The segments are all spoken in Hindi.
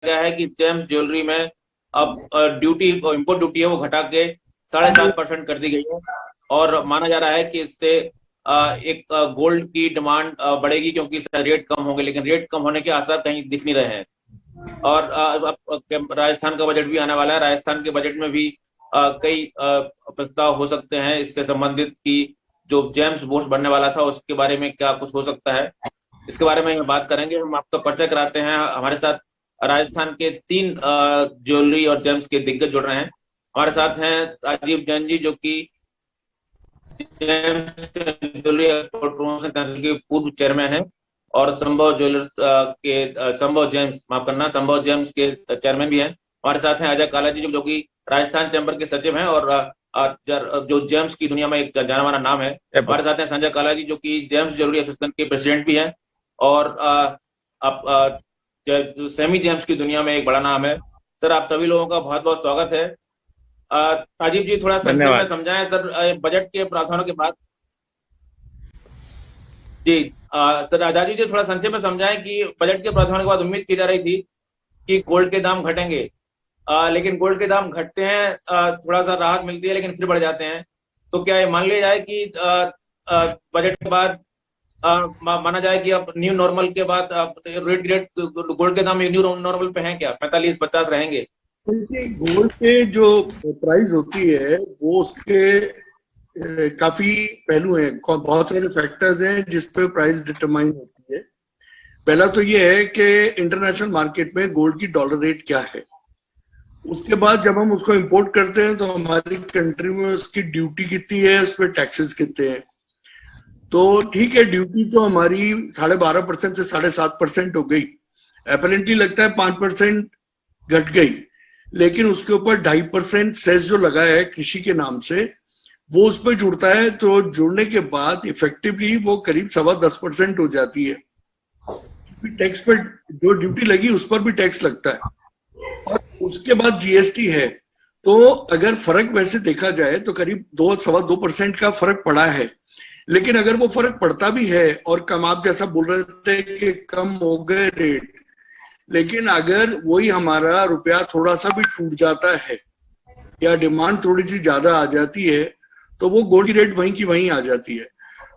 गया है कि जेम्स ज्वेलरी में अब ड्यूटी, इंपोर्ट ड्यूटी है वो घटा के 7.5% कर दी गई है। और माना जा रहा है कि इससे एक गोल्ड की डिमांड बढ़ेगी, क्योंकि इसका रेट कम होंगे, लेकिन रेट कम होने के आसार कहीं दिख नहीं रहे हैं। और अब राजस्थान का बजट भी आने वाला है। राजस्थान के बजट में भी कई प्रस्ताव हो सकते हैं इससे संबंधित, कि जो जेम्स बोर्ड बनने वाला था उसके बारे में क्या कुछ हो सकता है, इसके बारे में हम बात करेंगे। हम आपका परिचय कराते हैं। हमारे साथ राजस्थान के 3 ज्वेलरी और जेम्स के दिग्गज जुड़ रहे हैं। हमारे साथ हैं राजीव जैन जी, जो कि James jewellery export promotion council के पूर्व चेयरमैन है, और संभव ज्वेलर्स के संभव जेम्स, माफ करना, संभव जेम्स के चेयरमैन भी हैं। हमारे साथ हैं अजय काला जी, जो कि राजस्थान चैम्बर के सचिव हैं और जो जेम्स की दुनिया में एक जाना माना नाम है। हमारे साथ हैं संजय काला जी, जो कि जेम्स ज्वेलरी एसोसिएशन के प्रेसिडेंट भी हैं, और सेमी जेम्स की दुनिया में एक बड़ा नाम है। सर, आप सभी लोगों का बहुत बहुत स्वागत है। राजीव जी, थोड़ा संक्षेप में समझाएं सर, बजट के प्रावधानों के बाद। जी सर, राजीव जी थोड़ा संक्षेप में समझाएं कि बजट के प्रावधानों के बाद उम्मीद की जा रही थी कि गोल्ड के दाम घटेंगे, लेकिन गोल्ड के दाम घटते हैं, थोड़ा सा राहत मिलती है, लेकिन फिर बढ़ जाते हैं। तो क्या ये मान लिया जाए कि बजट के बाद माना जाए कि अब न्यू नॉर्मल के बाद रेट गोल्ड के दाम न्यू नॉर्मल पे हैं, क्या 45-50 रहेंगे? देखिए, गोल्ड के जो प्राइस होती है वो उसके काफी पहलू हैं, बहुत सारे फैक्टर्स हैं जिस पे प्राइस डिटरमाइन होती है। पहला तो ये है कि इंटरनेशनल मार्केट में गोल्ड की डॉलर रेट क्या है। उसके बाद जब हम उसको इंपोर्ट करते हैं तो हमारी कंट्री में उसकी ड्यूटी कितनी है, उस पर टैक्सेस कितने हैं। तो ठीक है, ड्यूटी तो हमारी 12.5% से 7.5% हो गई। अपरेंटली लगता है 5% घट गई, लेकिन उसके ऊपर 2.5% सेस जो लगा है कृषि के नाम से, वो उस पर जुड़ता है। तो जुड़ने के बाद इफेक्टिवली वो करीब 10.25% हो जाती है। टैक्स पर जो ड्यूटी लगी उस पर भी टैक्स लगता है, और उसके बाद जीएसटी है। तो अगर फर्क वैसे देखा जाए तो करीब 2-2.25% का फर्क पड़ा है। लेकिन अगर वो फर्क पड़ता भी है, और कम, आप जैसा बोल रहे थे कि कम हो गए रेट, लेकिन अगर वही हमारा रुपया थोड़ा सा भी टूट जाता है या डिमांड थोड़ी सी ज्यादा आ जाती है, तो वो गोल्ड की रेट वहीं की वहीं आ जाती है।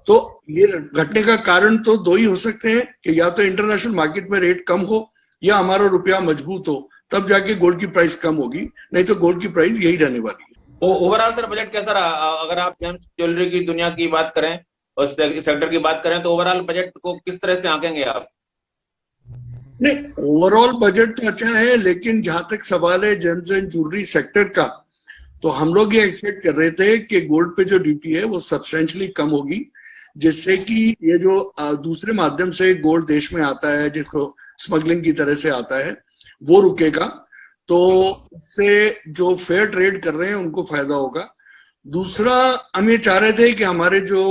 तो ये घटने का कारण तो दो ही हो सकते हैं, कि या तो इंटरनेशनल मार्केट में रेट कम हो या हमारा रुपया मजबूत हो, तब जाके गोल्ड की प्राइस कम होगी, नहीं तो गोल्ड की प्राइस यही रहने वाली है। ओवरऑल सर, बजट कैसा रहा? अगर आप जेम्स ज्वेलरी की दुनिया की बात करें और सेक्टर की बात करें, तो ओवरऑल बजट को किस तरह से आंकेंगे आप? नहीं, ओवरऑल बजट तो अच्छा है, लेकिन जहां तक सवाल है जेम्स एंड ज्वेलरी सेक्टर का, तो हम लोग ये एक्सपेक्ट कर रहे थे कि गोल्ड पे जो ड्यूटी है वो सब्सटेंशियली कम होगी, जिससे कि ये जो दूसरे माध्यम से गोल्ड देश में आता है, जिसको स्मगलिंग की तरह से आता है, वो रुकेगा। तो उससे जो फेयर ट्रेड कर रहे हैं उनको फायदा होगा। दूसरा, हम ये चाह रहे थे कि हमारे जो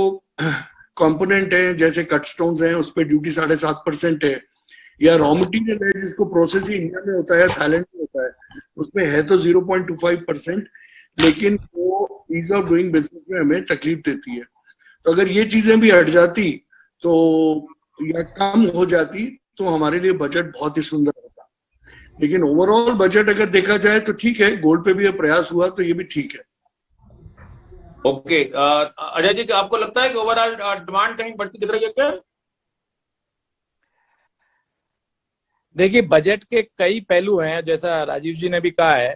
कंपोनेंट हैं, जैसे कट स्टोन्स हैं, उस पर ड्यूटी 7.5% है, या रॉ मटेरियल है जिसको प्रोसेस भी इंडिया में होता है, थाईलैंड में होता है, उसमें है तो 0.25%, लेकिन वो ईज ऑफ डूइंग बिजनेस में हमें तकलीफ देती है। तो अगर ये चीजें भी हट जाती तो, या कम हो जाती, तो हमारे लिए बजट बहुत ही सुंदर होता। लेकिन ओवरऑल बजट अगर देखा जाए तो ठीक है, गोल्ड पे भी प्रयास हुआ तो ये भी ठीक है। ओके, अजय जी, आपको लगता है कि ओवरऑल डिमांड कहीं बढ़ती दिख रही है क्या? देखिए, बजट के कई पहलू हैं, जैसा राजीव जी ने भी कहा है।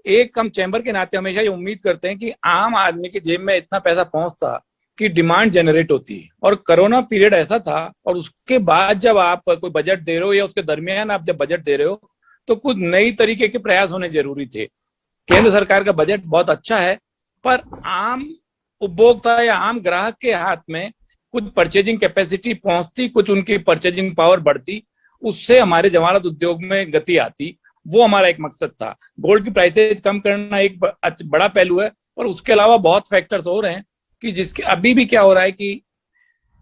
एक, हम चैम्बर के नाते हमेशा ये उम्मीद करते हैं कि आम आदमी के जेब में इतना पैसा पहुंचता कि डिमांड जनरेट होती है। और कोरोना पीरियड ऐसा था, और उसके बाद जब आप कोई बजट दे रहे हो या उसके दरमियान आप जब बजट दे रहे हो, तो कुछ नई तरीके के प्रयास होने जरूरी थे। केंद्र सरकार का बजट बहुत अच्छा है, पर आम उपभोक्ता या आम ग्राहक के हाथ में कुछ परचेजिंग कैपेसिटी पहुंचती, कुछ उनकी परचेजिंग पावर बढ़ती, उससे हमारे जमानत उद्योग में गति आती। वो हमारा एक मकसद था। गोल्ड की प्राइसेज कम करना एक बड़ा पहलू है, पर उसके अलावा बहुत फैक्टर्स और हैं कि जिसके अभी भी क्या हो रहा है कि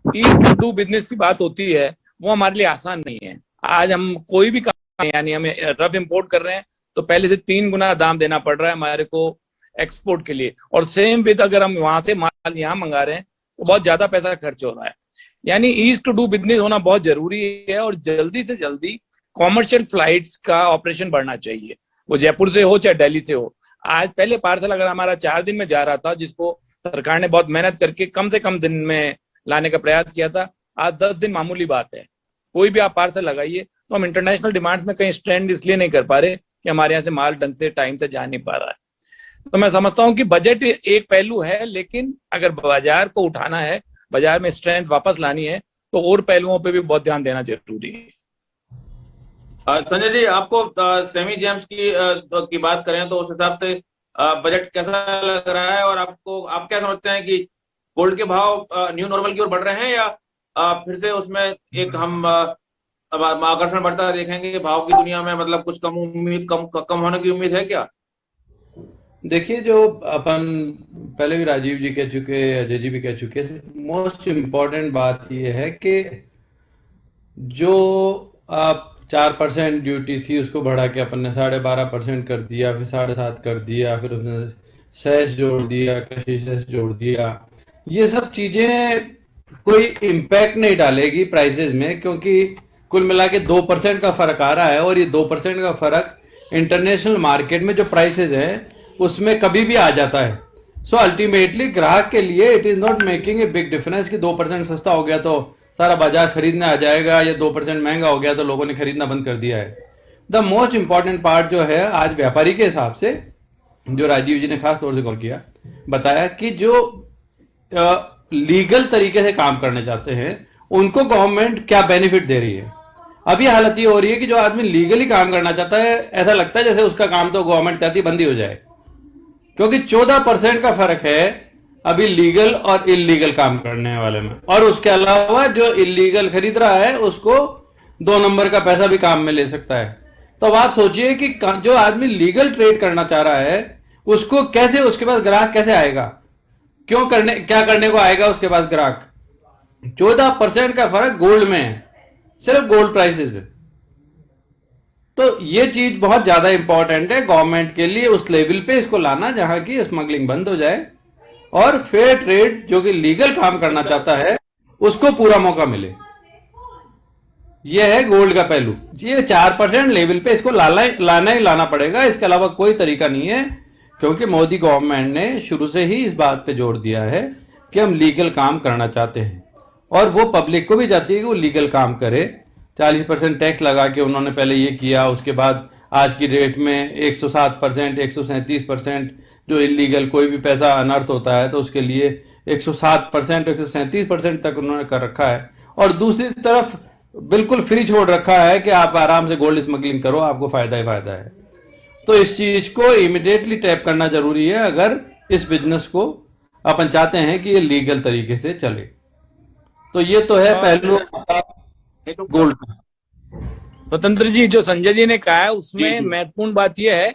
ईज टू डू बिजनेस की बात होती है, वो हमारे लिए आसान नहीं है। आज हम कोई भी काम, यानी हमें रफ इंपोर्ट कर रहे हैं तो पहले से 3 गुना दाम देना पड़ रहा है हमारे को एक्सपोर्ट के लिए, और सेम विद अगर हम वहां से माल यहाँ मंगा रहे हैं तो बहुत ज्यादा पैसा खर्च हो रहा है। यानी ईज टू डू बिजनेस होना बहुत जरूरी है, और जल्दी से जल्दी कॉमर्शियल फ्लाइट्स का ऑपरेशन बढ़ना चाहिए, वो जयपुर से हो चाहे दिल्ली से हो। आज पहले पार्सल अगर हमारा 4 दिन में जा रहा था, जिसको सरकार ने बहुत मेहनत करके कम से कम दिन में लाने का प्रयास किया था, आज 10 दिन मामूली बात है। कोई भी आप पार्सल लगाइए, तो हम इंटरनेशनल डिमांड्स में कहीं स्टैंड इसलिए नहीं कर पा रहे कि हमारे यहाँ से माल ढंग से टाइम से जा नहीं पा रहा है। तो मैं समझता हूँ कि बजट एक पहलू है, लेकिन अगर बाजार को उठाना है, बाजार में स्ट्रेंथ वापस लानी है, तो और पहलुओं पे भी बहुत ध्यान देना जरूरी है। संजय जी, आपको सेमी जेम्स की बात करें तो उस हिसाब से बजट कैसा लग रहा है, और आप क्या समझते हैं कि गोल्ड के भाव न्यू नॉर्मल की ओर बढ़ रहे हैं, या फिर से उसमें एक हम आकर्षण बढ़ता देखेंगे भाव की दुनिया में? मतलब कुछ कम होने की उम्मीद है क्या? देखिए, जो अपन पहले भी राजीव जी कह चुके, अजय जी भी कह चुके, मोस्ट इम्पोर्टेंट बात यह है कि जो आप 4% ड्यूटी थी उसको बढ़ा के अपन ने 12.5% कर दिया, फिर 7.5% कर दिया, फिर उसने सेस जोड़ दिया, कृषि सेस जोड़ दिया। ये सब चीजें कोई इम्पैक्ट नहीं डालेगी प्राइसेस में, क्योंकि कुल मिला के 2% का फर्क आ रहा है, और ये 2% का फर्क इंटरनेशनल मार्केट में जो प्राइसेस हैं उसमें कभी भी आ जाता है। सो अल्टीमेटली ग्राहक के लिए it is not making a big difference कि 2% सस्ता हो गया तो सारा बाजार खरीदने आ जाएगा, या 2% महंगा हो गया तो लोगों ने खरीदना बंद कर दिया है। द मोस्ट इंपॉर्टेंट पार्ट जो है आज व्यापारी के हिसाब से, जो राजीव जी ने खास तौर से कॉल किया, बताया कि जो लीगल तरीके से काम करने चाहते हैं उनको गवर्नमेंट क्या बेनिफिट दे रही है। अभी हालत ये हो रही है कि जो आदमी लीगली काम करना चाहता है, ऐसा लगता है जैसे उसका काम तो गवर्नमेंट चाहती बंद ही हो जाए, क्योंकि 14% का फर्क है अभी लीगल और इलीगल काम करने वाले में। और उसके अलावा जो इलीगल खरीद रहा है उसको 2 नंबर का पैसा भी काम में ले सकता है। तो अब आप सोचिए कि जो आदमी लीगल ट्रेड करना चाह रहा है उसको कैसे, उसके पास ग्राहक कैसे आएगा, क्या करने को आएगा उसके पास ग्राहक। 14% का फर्क गोल्ड में है, सिर्फ गोल्ड प्राइसेस में। तो ये चीज बहुत ज्यादा इंपॉर्टेंट है गवर्नमेंट के लिए, उस लेवल पे इसको लाना जहां की स्मगलिंग बंद हो जाए और फेयर ट्रेड जो कि लीगल काम करना चाहता है उसको पूरा मौका मिले। यह है गोल्ड का पहलू। ये 4% लेवल पे इसको लाना ही लाना पड़ेगा, इसके अलावा कोई तरीका नहीं है, क्योंकि मोदी गवर्नमेंट ने शुरू से ही इस बात पे जोर दिया है कि हम लीगल काम करना चाहते हैं, और वो पब्लिक को भी चाहती है कि वो लीगल काम करे। 40% टैक्स लगा के उन्होंने पहले ये किया, उसके बाद आज की डेट में 107%, 137% जो इलीगल कोई भी पैसा अनर्थ होता है तो उसके लिए 107%, 137% तक उन्होंने कर रखा है। और दूसरी तरफ बिल्कुल फ्री छोड़ रखा है कि आप आराम से गोल्ड स्मगलिंग करो, आपको फायदा ही फायदा है। तो इस चीज को इमीडिएटली टैप करना जरूरी है अगर इस बिजनेस को अपन चाहते हैं कि ये लीगल तरीके से चले। तो ये तो है पहलू गोल्ड का। स्वतंत्र जी, जो संजय जी ने कहा है उसमें महत्वपूर्ण बात यह है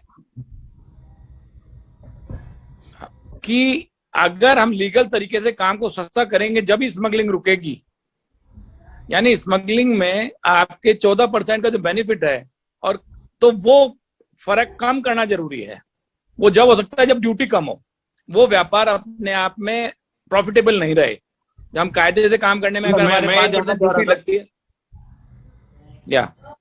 कि अगर हम लीगल तरीके से काम को सस्ता करेंगे जब ही स्मगलिंग रुकेगी। यानी स्मगलिंग में आपके 14% का जो बेनिफिट है, और तो वो फर्क कम करना जरूरी है। वो जब हो सकता है जब ड्यूटी कम हो, वो व्यापार अपने आप में प्रॉफिटेबल नहीं रहे। जब हम कायदे से काम करने में अगर हमारे 5% ड्यूटी लगती है।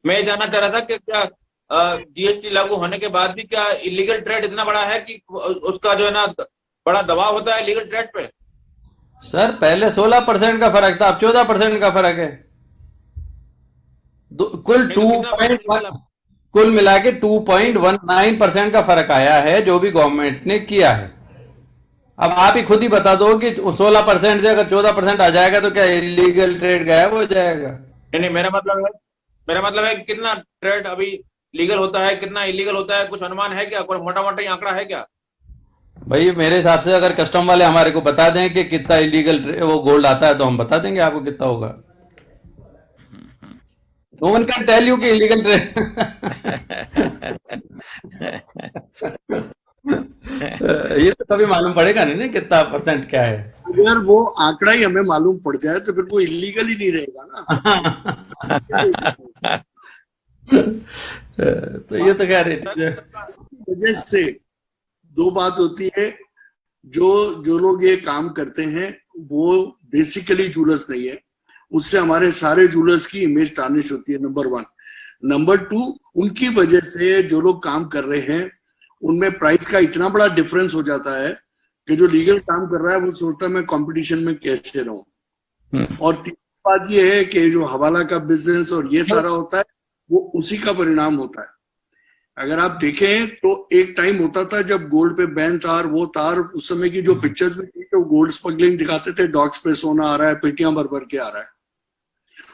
मैं जानना चाह रहा था कि क्या जीएसटी लागू होने के बाद भी क्या इलीगल ट्रेड इतना बड़ा है कि उसका जो है ना बड़ा दबाव होता है लीगल ट्रेड पे? सर, पहले 16% का फर्क था, अब 14% का फर्क है। कुल मिला के 2.19% का फर्क आया है जो भी गवर्नमेंट ने किया है। अब आप ही खुद ही बता दो कि 16% से अगर 14% आ जाएगा तो क्या इलीगल ट्रेड गायब हो जाएगा? नहीं, मेरा मतलब है कि कितना ट्रेड अभी लीगल होता है, कितना इलीगल होता है, कुछ अनुमान है क्या? कोई मोटा मोटा आंकड़ा है क्या? भाई मेरे हिसाब से अगर कस्टम वाले हमारे को बता दें कि कितना इलीगल वो गोल्ड आता है तो हम बता देंगे आपको कितना होगा। No one can tell you कि इलीगल ट्रेड। ये तो कभी मालूम पड़ेगा नहीं ना कितना परसेंट क्या है। अगर वो आंकड़ा ही हमें मालूम पड़ जाए तो फिर वो इलीगल ही नहीं रहेगा ना। तो ये तो खैर वजह से 2 बात होती है। जो लोग ये काम करते हैं वो बेसिकली जूलर्स नहीं है, उससे हमारे सारे जूलर्स की इमेज टार्निश होती है, नंबर 1। नंबर 2, उनकी वजह से जो लोग काम कर रहे हैं उनमें प्राइस का इतना बड़ा डिफरेंस हो जाता है कि जो लीगल काम कर रहा है वो सोचता है मैं कंपटीशन में कैसे रहूं। और तीसरी बात ये है कि जो हवाला का बिजनेस और ये सारा होता है वो उसी का परिणाम होता है। अगर आप देखें तो एक टाइम होता था जब गोल्ड पे बैन था, और वो तार उस समय की जो पिक्चर्स में थी तो गोल्ड स्मगलिंग दिखाते थे, डॉग्स पे सोना आ रहा है, पेटियां भर भर के आ रहा है।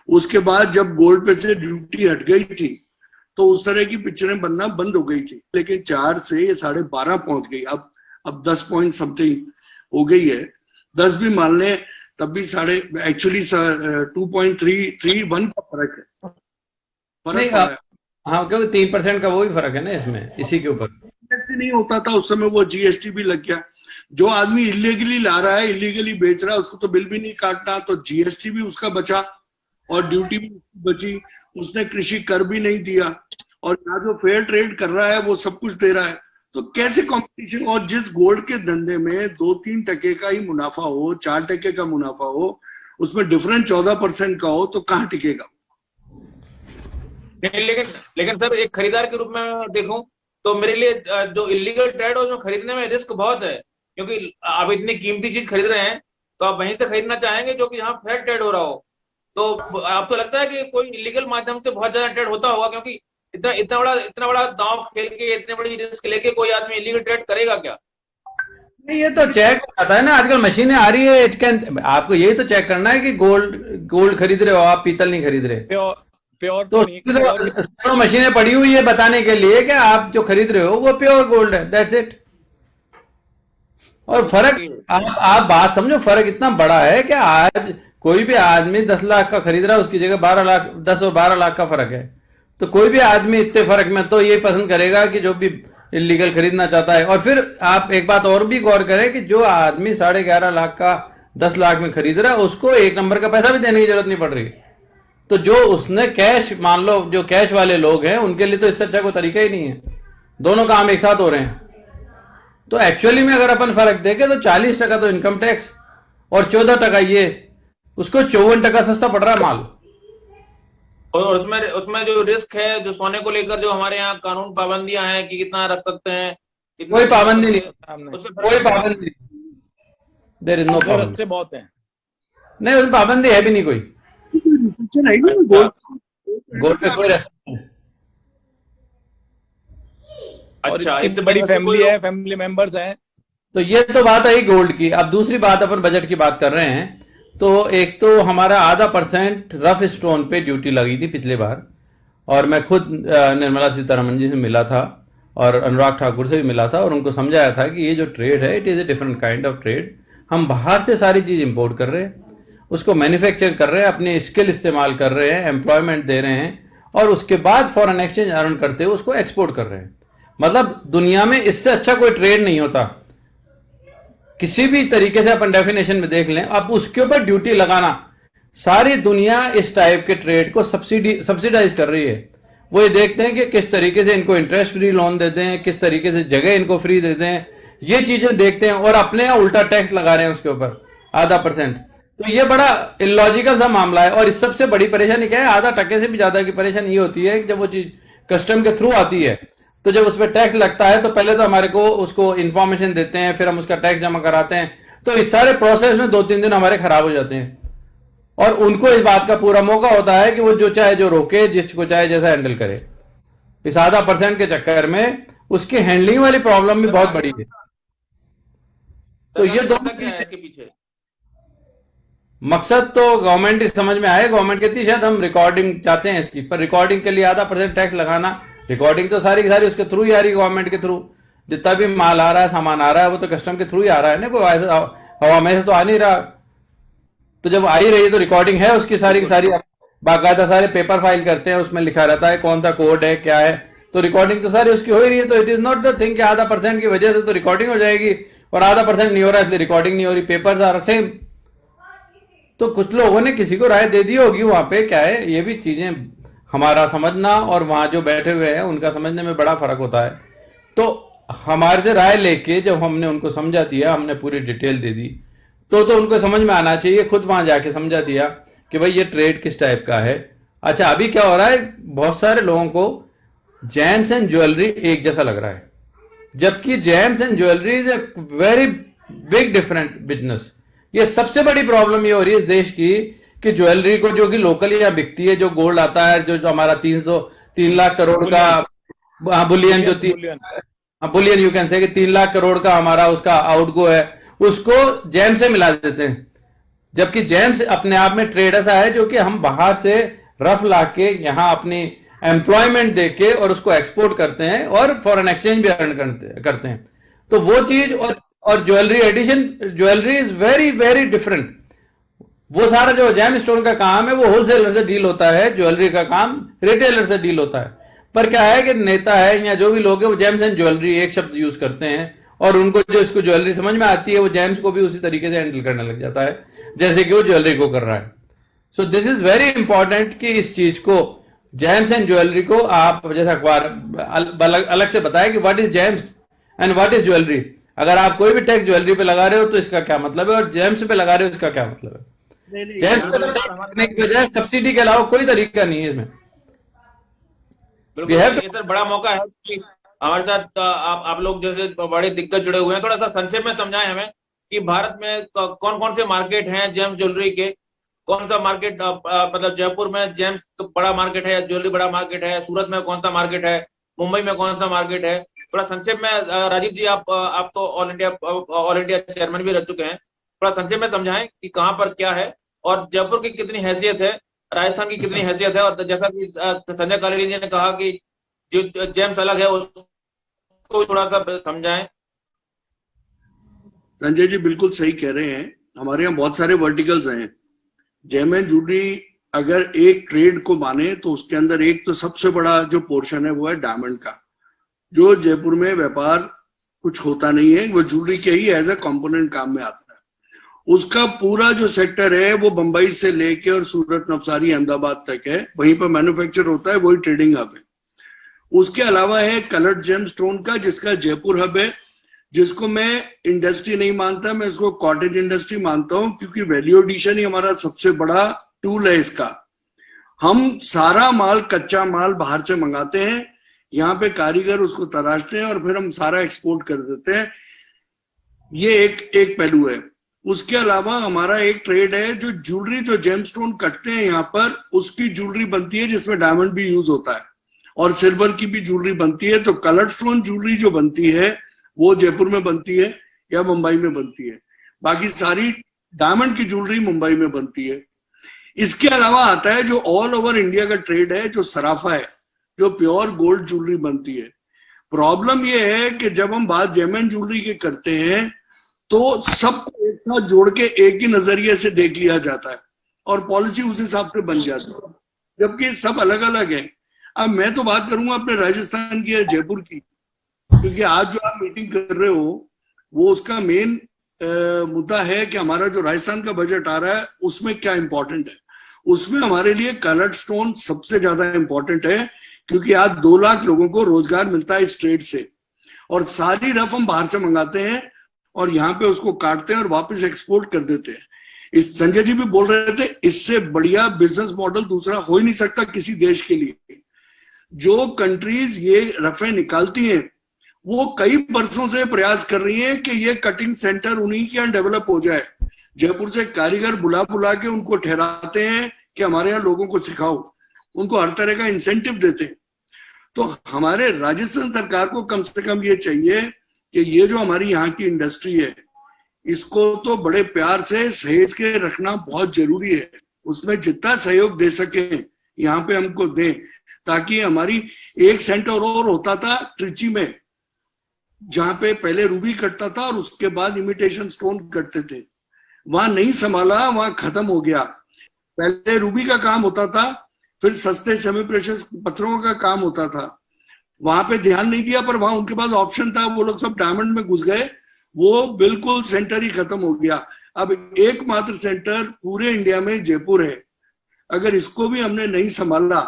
उसके बाद जब गोल्ड पे से ड्यूटी हट गई थी तो उस तरह की पिक्चरें बनना बंद हो गई थी, लेकिन 4 से ये 12.5 पहुंच गई। अब 10 पॉइंट समथिंग हो गई है, 10 भी मान लें तब भी एक्चुअली 2.331 का फर्क है। हाँ, क्योंकि 3% का वो भी फर्क है ना इसमें, इसी के ऊपर नहीं होता था उस समय, वो जीएसटी भी लग गया। जो आदमी इलीगली ला रहा है, इलीगली बेच रहा है, उसको तो बिल भी नहीं काटना, तो जीएसटी भी उसका बचा और ड्यूटी भी बची। उसने कृषि कर भी नहीं दिया, और यहाँ जो फेयर ट्रेड कर रहा है वो सब कुछ दे रहा है। तो कैसे कंपटीशन? और जिस गोल्ड के धंधे में 2-3 टके का ही मुनाफा हो, 4 टके का मुनाफा हो, उसमें डिफरेंस 14% का हो, तो कहाँ टिकेगा? नहीं, लेकिन सर एक खरीदार के रूप में देखूं तो मेरे लिए जो इलीगल ट्रेड है उसमें खरीदने में रिस्क बहुत है, क्योंकि आप इतनी कीमती चीज खरीद रहे हैं तो आप वहीं से खरीदना चाहेंगे जो कि यहाँ फेयर ट्रेड हो रहा हो। तो आपको लगता है कि कोई इलीगल माध्यम से बहुत ज्यादा ट्रेड होता होगा? क्योंकि इतना बड़ा दांव खेल के, इतने बड़ी रिस्क लेके कोई आदमी इलीगल ट्रेड करेगा क्या? नहीं, ये तो चेक आता है ना, आजकल मशीनें आ रही है। आपको यही तो चेक करना है कि गोल्ड खरीद रहे हो आप, पीतल नहीं खरीद रहे। प्योर तो मशीनें पड़ी हुई है बताने के लिए कि आप जो खरीद रहे हो वो प्योर गोल्ड है, दैट्स इट। और फर्क आप बात समझो, फर्क इतना बड़ा है कि आज कोई भी आदमी 10 लाख का खरीद रहा है, उसकी जगह 12 लाख, 10 और 12 लाख का फर्क है। तो कोई भी आदमी इतने फर्क में तो ये पसंद करेगा कि जो भी इलीगल खरीदना चाहता है। और फिर आप एक बात और भी गौर करें कि जो आदमी 11.5 लाख का 10 लाख में खरीद रहा है, उसको 1 नंबर का पैसा भी देने की जरूरत नहीं पड़ रही। तो जो उसने कैश, मान लो जो कैश वाले लोग हैं, उनके लिए तो इससे अच्छा कोई तरीका ही नहीं है। दोनों काम एक साथ हो रहे हैं। तो एक्चुअली में अगर अपन फर्क देखें तो 40% तो इनकम टैक्स और 14% ये, उसको 54% सस्ता पड़ रहा है माल। और उसमें जो रिस्क है, जो सोने को लेकर जो हमारे यहाँ कानून पाबंदियां हैं कि कितना रख सकते हैं, कोई पाबंदी नहीं, कोई पाबंदी नहीं, देयर इज नो पाबंदी। से बहुत है, नहीं उसमें पाबंदी है भी नहीं कोई। गोल्ड पे कोई रेस्ट्रिक्शन नहीं। अच्छा, इससे बड़ी फैमिली है, फैमिली मेंबर्स हैं। तो ये तो बात आई गोल्ड की। अब दूसरी बात, अपन बजट की बात कर रहे हैं। तो एक तो हमारा 0.5% रफ स्टोन पे ड्यूटी लगी थी पिछले बार, और मैं खुद निर्मला सीतारमण जी से मिला था और अनुराग ठाकुर से भी मिला था, और उनको समझाया था कि ये जो ट्रेड है, it is a different kind of trade. हम बाहर से सारी चीज इंपोर्ट कर रहे हैं, उसको मैन्युफैक्चर कर रहे हैं, अपने स्किल इस्तेमाल कर रहे हैं, एम्प्लॉयमेंट दे रहे हैं, और उसके बाद फॉरेन एक्सचेंज अर्न करते हुए उसको एक्सपोर्ट कर रहे हैं। मतलब दुनिया में इससे अच्छा कोई ट्रेड नहीं होता किसी भी तरीके से। अपन डेफिनेशन में देख लें, अब उसके ऊपर ड्यूटी लगाना, सारी दुनिया इस टाइप के ट्रेड को सब्सिडाइज कर रही है। वो ये देखते हैं कि किस तरीके से इनको इंटरेस्ट फ्री लोन देते हैं, किस तरीके से जगह इनको फ्री देते हैं, ये चीजें देखते हैं, और अपने यहाँ उल्टा टैक्स लगा रहे हैं उसके ऊपर 0.5%। तो ये बड़ा इलॉजिकल सा मामला है। और इस सबसे बड़ी परेशानी क्या है, 0.5% से भी ज्यादा की परेशानी ये होती है कि जब वो चीज कस्टम के थ्रू आती है, तो जब उस पर टैक्स लगता है तो पहले तो हमारे को उसको इंफॉर्मेशन देते हैं, फिर हम उसका टैक्स जमा कराते हैं। तो इस सारे प्रोसेस में 2-3 दिन हमारे खराब हो जाते हैं, और उनको इस बात का पूरा मौका होता है कि वो जो चाहे जो रोके, जिसको चाहे जैसा हैंडल करे। इस 0.5% के चक्कर में उसकी हैंडलिंग वाली प्रॉब्लम भी बहुत बड़ी है। तो ये दोनों क्या है इसके पीछे मकसद तो गवर्नमेंट इस समझ में आए, गवर्नमेंट कहती है शायद हम रिकॉर्डिंग चाहते हैं इसकी, पर रिकॉर्डिंग के लिए 0.5% टैक्स लगाना, रिकॉर्डिंग तो सारी की सारी उसके थ्रू ही आ रही है, गवर्नमेंट के थ्रू। जितना भी माल आ रहा है, सामान आ रहा है, वो तो कस्टम के थ्रू ही आ रहा है ना, कोई हवा में से तो आ नहीं रहा। तो जब आ ही रही है तो रिकॉर्डिंग है उसकी सारी की सारी, बाकायदा सारे पेपर फाइल करते हैं, उसमें लिखा रहता है कौन सा कोड है, क्या है। तो रिकॉर्डिंग तो सारी उसकी हो ही रही है। तो it is not the thing कि 0.5% की वजह से तो रिकॉर्डिंग हो जाएगी, और 0.5% नहीं हो रहा इसलिए रिकॉर्डिंग नहीं हो रही, पेपर्स आर सेम। तो कुछ लोगों ने किसी को राय दे दी होगी वहां पे, क्या है, ये भी चीजें हमारा समझना और वहां जो बैठे हुए हैं उनका समझने में बड़ा फर्क होता है। तो हमारे से राय लेके जब हमने उनको समझा दिया, हमने पूरी डिटेल दे दी, तो उनको समझ में आना चाहिए। खुद वहां जाके समझा दिया कि भाई ये ट्रेड किस टाइप का है, अच्छा, अभी क्या हो रहा है, बहुत सारे लोगों को जेम्स एंड ज्वेलरी एक जैसा लग रहा है, जबकि James and jewellery is a very big different business. ये सबसे बड़ी प्रॉब्लम ये हो रही है इस देश की कि ज्वेलरी को जो कि लोकली यहाँ बिकती है, जो गोल्ड आता है, जो हमारा 3 लाख करोड़ का बुलियन, जो बुलियन यू कैन से, कि 3 लाख करोड़ का हमारा उसका आउटगो है, उसको जेम से मिला देते हैं। जबकि जेम्स अपने आप में ट्रेड ऐसा है जो कि हम बाहर से रफ लाके यहाँ अपनी एम्प्लॉयमेंट देके और उसको एक्सपोर्ट करते हैं और फॉरेन एक्सचेंज भी अर्न करते हैं। तो वो चीज, और jewellery edition, jewellery is very very different. वो सारा जो जेम स्टोन का काम है वो होलसेलर से डील होता है, ज्वेलरी का काम रिटेलर से डील होता है। पर क्या है कि नेता है या जो भी लोग है वो जेम्स एंड ज्वेलरी एक शब्द यूज करते हैं, और उनको जो इसको ज्वेलरी समझ में आती है वो जेम्स को भी उसी तरीके से हैंडल करने लग जाता है जैसे कि वो ज्वेलरी को कर रहा है। So this is very important कि इस चीज को, जेम्स एंड ज्वेलरी को, आप जैसा अखबार अलग से बताया कि what is James and what is jewellery. अगर आप कोई भी टैक्स ज्वेलरी पे लगा रहे हो तो इसका क्या मतलब है, और जेम्स पे लगा रहे हो इसका क्या मतलब है। जेम्स पे लगाने की वजह सब्सिडी के अलावा कोई तरीका नहीं है इसमें। बिल्कुल, ये सर बड़ा मौका है कि हमारे साथ आप लोग जैसे बड़े दिग्गज जुड़े हुए हैं, थोड़ा सा संक्षेप में समझाएं हमें कि भारत में कौन कौन से मार्केट हैं जेम्स ज्वेलरी के, कौन सा मार्केट, मतलब जयपुर में जेम्स बड़ा मार्केट है, ज्वेलरी बड़ा मार्केट है, सूरत में कौन सा मार्केट है, मुंबई में कौन सा मार्केट है। थोड़ा संक्षेप में राजीव जी, आप तो ऑल इंडिया चेयरमैन भी रह चुके हैं, थोड़ा संक्षेप में समझाएं कि कहाँ पर क्या है और जयपुर की कितनी हैसियत है, राजस्थान की कितनी हैसियत है, और जैसा कि संजय कालेरी जी ने कहा कि जो जेम्स अलग है उसको थोड़ा सा समझाएं। संजय जी बिल्कुल सही कह रहे हैं, हमारे यहाँ बहुत सारे वर्टिकल्स हैं। जेम एंड ज्वेलरी अगर एक ट्रेड को माने तो उसके अंदर एक तो सबसे बड़ा जो पोर्शन है वो है डायमंड का, जो जयपुर में व्यापार कुछ होता नहीं है, वो ज्वेलरी के ही एज ए कंपोनेंट काम में आता है। उसका पूरा जो सेक्टर है वो बंबई से लेके और सूरत, नवसारी, अहमदाबाद तक है, वहीं पर मैन्युफैक्चर होता है, वही ट्रेडिंग हब है। उसके अलावा है कलर्ड जेम स्टोन का, जिसका जयपुर हब है, जिसको मैं इंडस्ट्री नहीं मानता, मैं इसको कॉटेज इंडस्ट्री मानता हूं, क्योंकि वैल्यू एडिशन ही हमारा सबसे बड़ा टूल है इसका। हम सारा माल, कच्चा माल बाहर से मंगाते हैं, यहाँ पे कारीगर उसको तराशते हैं और फिर हम सारा एक्सपोर्ट कर देते हैं। ये एक पहलू है। उसके अलावा हमारा एक ट्रेड है, जो ज्वेलरी, जो जेमस्टोन कटते हैं यहाँ पर, उसकी ज्वेलरी बनती है जिसमें डायमंड भी यूज होता है और सिल्वर की भी ज्वेलरी बनती है। तो कलर्ड स्टोन ज्वेलरी जो बनती है वो जयपुर में बनती है या मुंबई में बनती है, बाकी सारी डायमंड की ज्वेलरी मुंबई में बनती है। इसके अलावा आता है जो ऑल ओवर इंडिया का ट्रेड है, जो सराफा है, जो प्योर गोल्ड ज्वेलरी बनती है। प्रॉब्लम यह है कि जब हम बात जेम ज्वेलरी की करते हैं तो सबको एक साथ जोड़ के एक ही नजरिए से देख लिया जाता है और पॉलिसी उस हिसाब से बन जाती है, जबकि सब अलग अलग है। अब मैं तो बात करूंगा अपने राजस्थान की या जयपुर की, क्योंकि आज जो आप मीटिंग कर रहे हो वो उसका मेन मुद्दा है कि हमारा जो राजस्थान का बजट आ रहा है उसमें क्या इंपॉर्टेंट है। उसमें हमारे लिए कलर्ड स्टोन सबसे ज्यादा इंपॉर्टेंट है, क्योंकि आज 2 लाख लोगों को रोजगार मिलता है इस ट्रेड से, और सारी रफ हम बाहर से मंगाते हैं और यहाँ पे उसको काटते हैं और वापस एक्सपोर्ट कर देते हैं। इस संजय जी भी बोल रहे थे, इससे बढ़िया बिजनेस मॉडल दूसरा हो ही नहीं सकता किसी देश के लिए। जो कंट्रीज ये रफे निकालती हैं वो कई वर्षों से प्रयास कर रही हैं कि ये कटिंग सेंटर उन्हीं के यहाँ डेवलप हो जाए। जयपुर से कारीगर बुला बुला के उनको ठहराते हैं कि हमारे यहाँ लोगों को सिखाओ, उनको हर तरह का इंसेंटिव देते हैं। तो हमारे राजस्थान सरकार को कम से कम ये चाहिए कि ये जो हमारी यहाँ की इंडस्ट्री है इसको तो बड़े प्यार से सहेज के रखना बहुत जरूरी है। उसमें जितना सहयोग दे सके यहाँ पे हमको दें, ताकि हमारी एक सेंटर और होता था ट्रिची में, जहां पे पहले रूबी कटता था और उसके बाद इमिटेशन स्टोन कटते थे। वहां नहीं संभाला, वहां खत्म हो गया। पहले रूबी का काम होता था, फिर सस्ते सेमी प्रेशियस पत्थरों का काम होता था, वहां पे ध्यान नहीं दिया, पर वहां उनके पास ऑप्शन था, वो लोग सब डायमंड में घुस गए, वो बिल्कुल सेंटर ही खत्म हो गया। अब एकमात्र सेंटर पूरे इंडिया में जयपुर है। अगर इसको भी हमने नहीं संभाला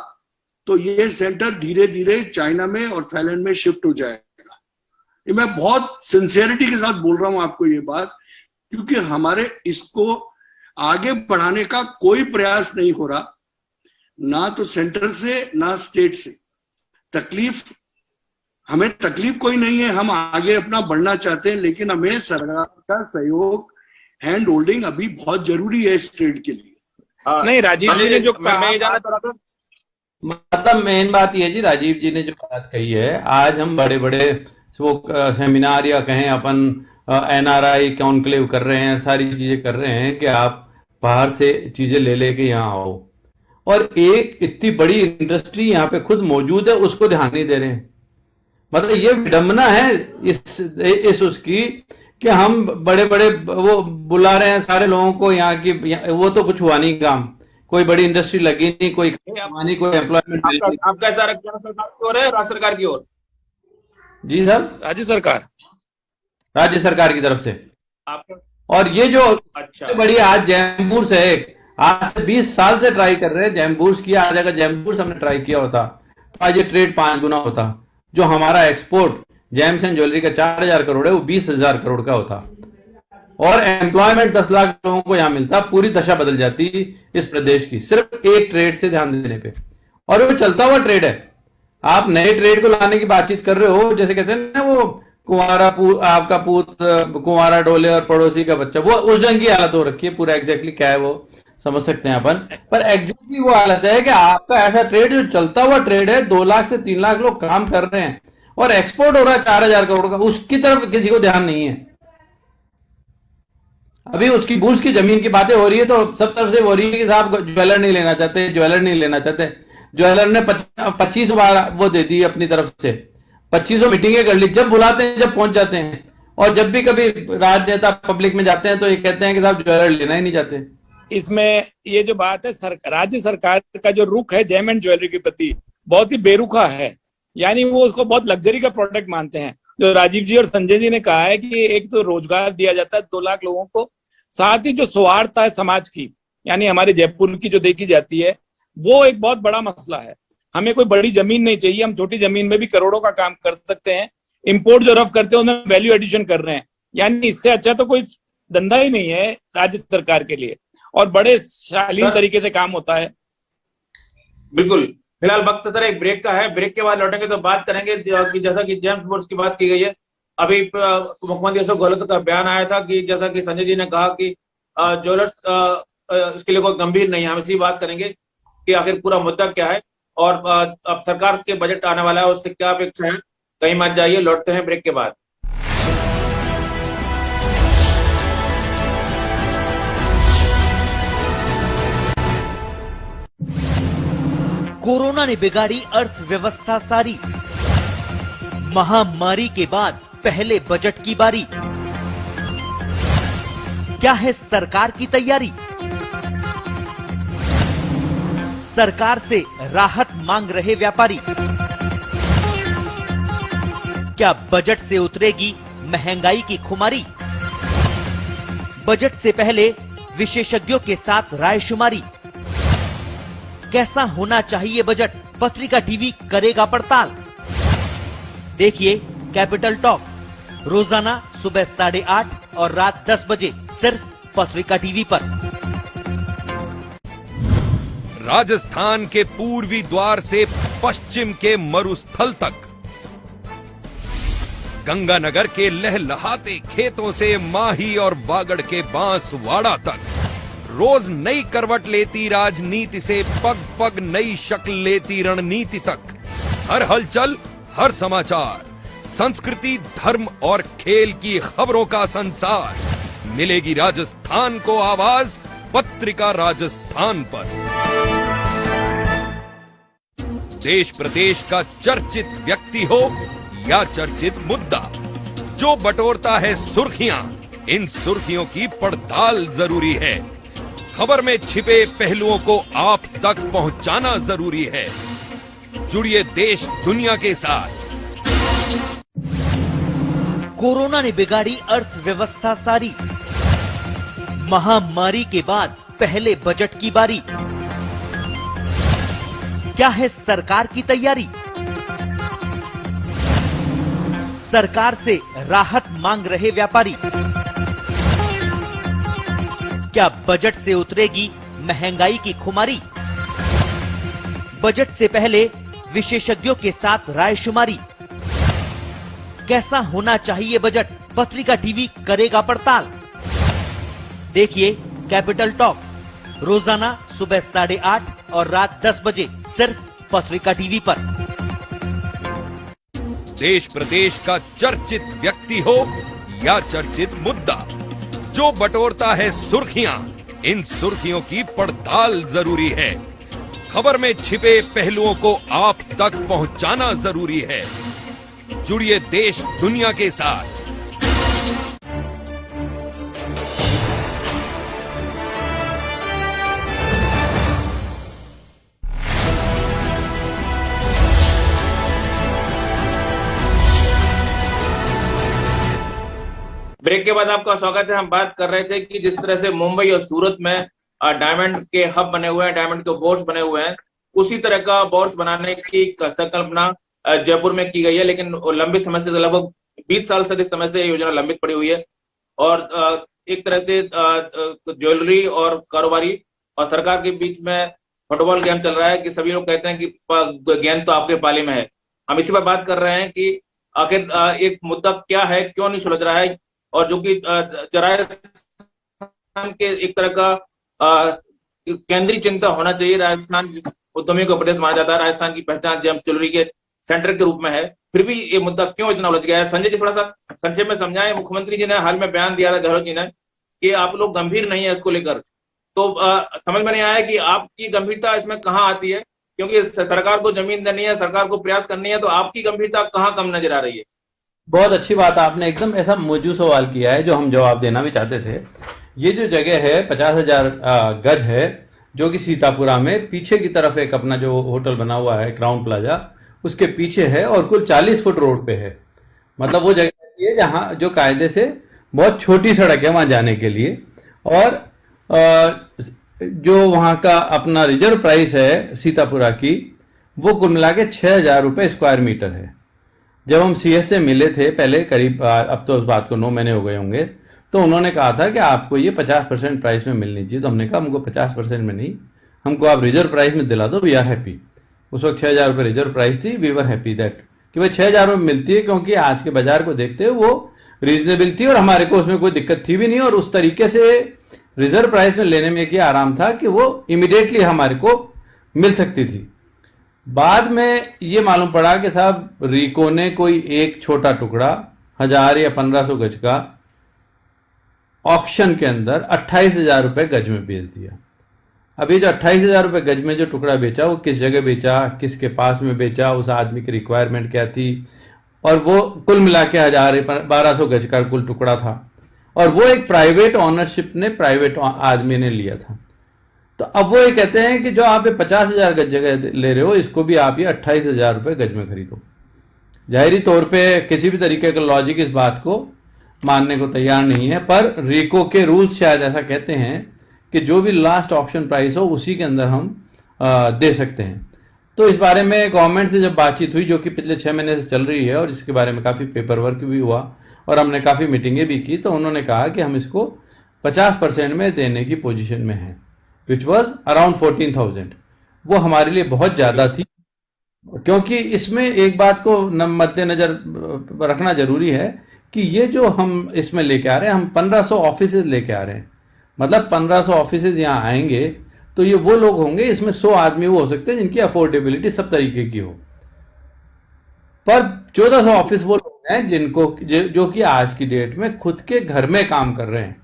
तो ये सेंटर धीरे धीरे चाइना में और थाईलैंड में शिफ्ट हो जाएगा। ये मैं बहुत सिंसियरिटी के साथ बोल रहा हूं आपको ये बात, क्योंकि हमारे इसको आगे बढ़ाने का कोई प्रयास नहीं हो रहा। ना तो सेंटर से ना स्टेट से। हमें तकलीफ कोई नहीं है, हम आगे अपना बढ़ना चाहते हैं, लेकिन हमें सरकार का सहयोग, हैंड होल्डिंग अभी बहुत जरूरी है इस ट्रेड के लिए। नहीं, राजीव जी ने जो कहा, मैं ये जानना चाह रहा था, मतलब मेन बात ये है जी, राजीव जी ने जो बात कही है, आज हम बड़े बड़े वो सेमिनार या कहें अपन NRI कॉन्क्लेव कर रहे हैं, सारी चीजें कर रहे हैं कि आप बाहर से चीजें ले लेके यहाँ आओ, और एक इतनी बड़ी इंडस्ट्री यहाँ पे खुद मौजूद है, उसको ध्यान नहीं दे रहे हैं। मतलब ये विडंबना है इस उसकी कि हम बड़े बड़े वो बुला रहे हैं सारे लोगों को यहाँ की, वो तो कुछ हुआ नहीं काम, कोई बड़ी इंडस्ट्री लगी नहीं, कोई नहीं, कोई एम्प्लॉयमेंट। आपका इशारा केंद्र सरकार की ओर है, राज्य सरकार की ओर? जी सर, राज्य सरकार की तरफ से आपका। और ये जो अच्छा, बड़ी आज जैमबूर्स है, आज से 20 साल से ट्राई कर रहे हैं जैमबूर्स की। आज अगर जैमबूर्स हमने ट्राई किया होता तो आज ये ट्रेड 5 गुना होता। जो हमारा एक्सपोर्ट जेम्स एंड ज्वेलरी का 4,000 करोड़ है, वो 20,000 करोड़ का होता, और एम्प्लॉयमेंट 10 लाख लोगों को यहां मिलता। पूरी दशा बदल जाती इस प्रदेश की, सिर्फ एक ट्रेड से ध्यान देने पे। और वो चलता हुआ ट्रेड है। आप नए ट्रेड को लाने की बातचीत कर रहे हो, जैसे कहते हैं ना वो आपका पूत कुंवारा डोले और पड़ोसी का बच्चा, वो उस ढंग की हालत हो रखी है। पूरा एग्जैक्टली क्या है वो समझ सकते हैं अपन, पर एग्जैक्टली वो हालत है कि आपका ऐसा ट्रेड जो चलता हुआ ट्रेड है, 2 लाख से 3 लाख लोग काम कर रहे हैं और एक्सपोर्ट हो रहा है 4,000 करोड़ का, उसकी तरफ किसी को ध्यान नहीं है। अभी उसकी बूर्स की जमीन की बातें हो रही है तो सब तरफ से हो रही है कि साहब ज्वेलर नहीं लेना चाहते, ज्वेलर नहीं लेना चाहते। ज्वेलर ने 25 बार वो दे दी अपनी तरफ से, 2500 मीटिंगें कर ली, जब बुलाते हैं जब पहुंच जाते हैं। और जब भी कभी राजनेता पब्लिक में जाते हैं तो ये कहते हैं कि साहब ज्वेलर लेना ही नहीं चाहते। इसमें ये जो बात है, राज्य सरकार का जो रुख है जेम एंड ज्वेलरी के प्रति बहुत ही बेरुखा है। यानी वो उसको बहुत लग्जरी का प्रोडक्ट मानते हैं। जो राजीव जी और संजय जी ने कहा है कि एक तो रोजगार दिया जाता है 2 लाख लोगों को, साथ ही जो सौहार्दता है समाज की, यानी हमारे जयपुर की जो देखी जाती है, वो एक बहुत बड़ा मसला है। हमें कोई बड़ी जमीन नहीं चाहिए, हम छोटी जमीन में भी करोड़ों का काम कर सकते हैं। इंपोर्ट जो रफ करते हैं उसमें वैल्यू एडिशन कर रहे हैं, यानी इससे अच्छा तो कोई धंधा ही नहीं है राज्य सरकार के लिए, और बड़े शालीन तरीके से काम होता है। बिल्कुल। फिलहाल वक्त सर एक ब्रेक का है, ब्रेक के बाद लौटेंगे तो बात करेंगे कि जैसा कि जेम्स बोर्स की बात की गई है। अभी मुख्यमंत्री अशोक गहलोत का बयान आया था कि जैसा कि संजय जी ने कहा कि ज्वेलर्स इसके लिए कोई गंभीर नहीं है। हम इसी बात करेंगे कि आखिर पूरा मुद्दा क्या है और अब सरकार के बजट आने वाला है, उससे क्या अपेक्षा है। कहीं मत जाइए, लौटते हैं ब्रेक के बाद। कोरोना ने बिगाड़ी अर्थव्यवस्था सारी, महामारी के बाद पहले बजट की बारी। क्या है सरकार की तैयारी? सरकार से राहत मांग रहे व्यापारी। क्या बजट से उतरेगी महंगाई की खुमारी? बजट से पहले विशेषज्ञों के साथ रायशुमारी। कैसा होना चाहिए बजट? पत्रिका टीवी करेगा पड़ताल। देखिए कैपिटल टॉक रोजाना सुबह 8:30 और रात 10 बजे सिर्फ पत्रिका टीवी पर। राजस्थान के पूर्वी द्वार से पश्चिम के मरुस्थल तक, गंगानगर के लहलहाते खेतों से माही और वागड़ के बांसवाड़ा तक, रोज नई करवट लेती राजनीति से पग पग नई शक्ल लेती रणनीति तक, हर हलचल, हर समाचार, संस्कृति, धर्म और खेल की खबरों का संसार, मिलेगी राजस्थान को आवाज पत्रिका राजस्थान पर। देश प्रदेश का चर्चित व्यक्ति हो या चर्चित मुद्दा, जो बटोरता है सुर्खियां, इन सुर्खियों की पड़ताल जरूरी है। खबर में छिपे पहलुओं को आप तक पहुंचाना जरूरी है। जुड़िए देश दुनिया के साथ। कोरोना ने बिगाड़ी अर्थव्यवस्था सारी, महामारी के बाद पहले बजट की बारी। क्या है सरकार की तैयारी? सरकार से राहत मांग रहे व्यापारी। क्या बजट से उतरेगी महंगाई की खुमारी? बजट से पहले विशेषज्ञों के साथ रायशुमारी। कैसा होना चाहिए बजट, पत्रिका टीवी करेगा पड़ताल। देखिए कैपिटल टॉक रोजाना सुबह 8:30 और रात 10 बजे सिर्फ पत्रिका टीवी पर। देश प्रदेश का चर्चित व्यक्ति हो या चर्चित मुद्दा, जो बटोरता है सुर्खियां, इन सुर्खियों की पड़ताल जरूरी है। खबर में छिपे पहलुओं को आप तक पहुंचाना जरूरी है। जुड़िए देश दुनिया के साथ। ब्रेक के बाद आपका स्वागत है। हम बात कर रहे थे कि जिस तरह से मुंबई और सूरत में डायमंड के हब बने हुए हैं, डायमंड के बोर्स बने हुए हैं, उसी तरह का बोर्स बनाने की संकल्पना जयपुर में की गई है। लेकिन लंबे समय से, लगभग 20 साल से इस समय से योजना लंबित पड़ी हुई है। और एक तरह से ज्वेलरी और कारोबारी और सरकार के बीच में फुटबॉल गेम चल रहा है कि सभी लोग कहते हैं कि गेंद तो आपके पाले में है। हम इसी पर बात कर रहे हैं कि आखिर एक मुद्दा क्या है, क्यों नहीं सुलझ रहा है, और जो कि राजस्थान के एक तरह का केंद्रीय चिंता होना चाहिए। राजस्थान उद्यमियों का प्रदेश माना जाता है, राजस्थान की पहचान जेम्स ज्वेलरी के सेंटर के रूप में है, फिर भी ये मुद्दा क्यों इतना उलझ गया है? संजय जी थोड़ा सा संक्षेप में समझाएं। मुख्यमंत्री जी ने हाल में बयान दिया था, गहलोत जी ने, कि आप लोग गंभीर नहीं है इसको लेकर। तो समझ में नहीं आया कि आपकी गंभीरता इसमें कहाँ आती है, क्योंकि सरकार को जमीन देनी है, सरकार को प्रयास करनी है, तो आपकी गंभीरता कहाँ कम नजर आ रही है? बहुत अच्छी बात, आपने एकदम ऐसा मौजूद सवाल किया है जो हम जवाब देना भी चाहते थे। ये जो जगह है 50,000 गज है, जो कि सीतापुरा में पीछे की तरफ एक अपना जो होटल बना हुआ है क्राउन प्लाजा, उसके पीछे है, और कुल 40 फुट रोड पे है। मतलब वो जगह ऐसी है जहाँ जो कायदे से बहुत छोटी सड़क है वहां जाने के लिए। और जो वहां का अपना रिजर्व प्राइस है सीतापुरा की, वो कुल मिला के 6,000 रुपये स्क्वायर मीटर है। जब हम सीएस से मिले थे पहले, करीब अब तो उस बात को 9 महीने हो गए होंगे, तो उन्होंने कहा था कि आपको ये 50% प्राइस में मिलनी चाहिए। तो हमने कहा हमको 50% में नहीं, हमको आप रिजर्व प्राइस में दिला दो, वी आर हैप्पी। उस वक्त 6,000 रुपये रिजर्व प्राइस थी, वी वर हैप्पी दैट कि भाई 6,000 रुपये मिलती है, क्योंकि आज के बाजार को देखते हुए वो रीजनेबल थी और हमारे को उसमें कोई दिक्कत थी भी नहीं। और उस तरीके से रिजर्व प्राइस में लेने में क्या आराम था कि वो इमीडिएटली हमारे को मिल सकती थी। बाद में ये मालूम पड़ा कि साहब रीको ने कोई एक छोटा टुकड़ा 1,000 या 1,500 गज का ऑक्शन के अंदर 28,000 रुपये गज में बेच दिया। अब ये जो 28,000 रुपये गज में जो टुकड़ा बेचा, वो किस जगह बेचा, किसके पास में बेचा, उस आदमी की रिक्वायरमेंट क्या थी, और वो कुल मिला के 1,100-1,200 गज का कुल टुकड़ा था। और वो एक प्राइवेट ऑनरशिप ने, प्राइवेट आदमी ने लिया था। तो अब वो ये कहते हैं कि जो आप ये 50,000 गज जगह ले रहे हो, इसको भी आप ये 28,000 रुपये गज में खरीदो। जाहिरी तौर पे किसी भी तरीके का लॉजिक इस बात को मानने को तैयार नहीं है, पर रीको के रूल्स शायद ऐसा कहते हैं कि जो भी लास्ट ऑप्शन प्राइस हो उसी के अंदर हम दे सकते हैं। तो इस बारे में गवर्नमेंट से जब बातचीत हुई, जो कि पिछले 6 महीने से चल रही है, और इसके बारे में काफ़ी पेपर वर्क भी हुआ और हमने काफ़ी मीटिंगें भी की, तो उन्होंने कहा कि हम इसको 50% में देने की पोजीशन में हैं, विच वॉज अराउंड 14,000। वो हमारे लिए बहुत ज़्यादा थी, क्योंकि इसमें एक बात को मद्देनजर रखना जरूरी है कि ये जो हम इसमें लेके आ रहे हैं, हम 1,500 ऑफिस लेके आ रहे हैं। मतलब 1,500 ऑफिस यहाँ आएंगे तो ये वो लोग होंगे, इसमें 100 आदमी वो हो सकते हैं जिनकी अफोर्डेबिलिटी सब तरीके की हो। पर 1,400 ऑफिस वो लोग हैं जिनको जो कि आज की डेट में खुद के घर में काम कर रहे हैं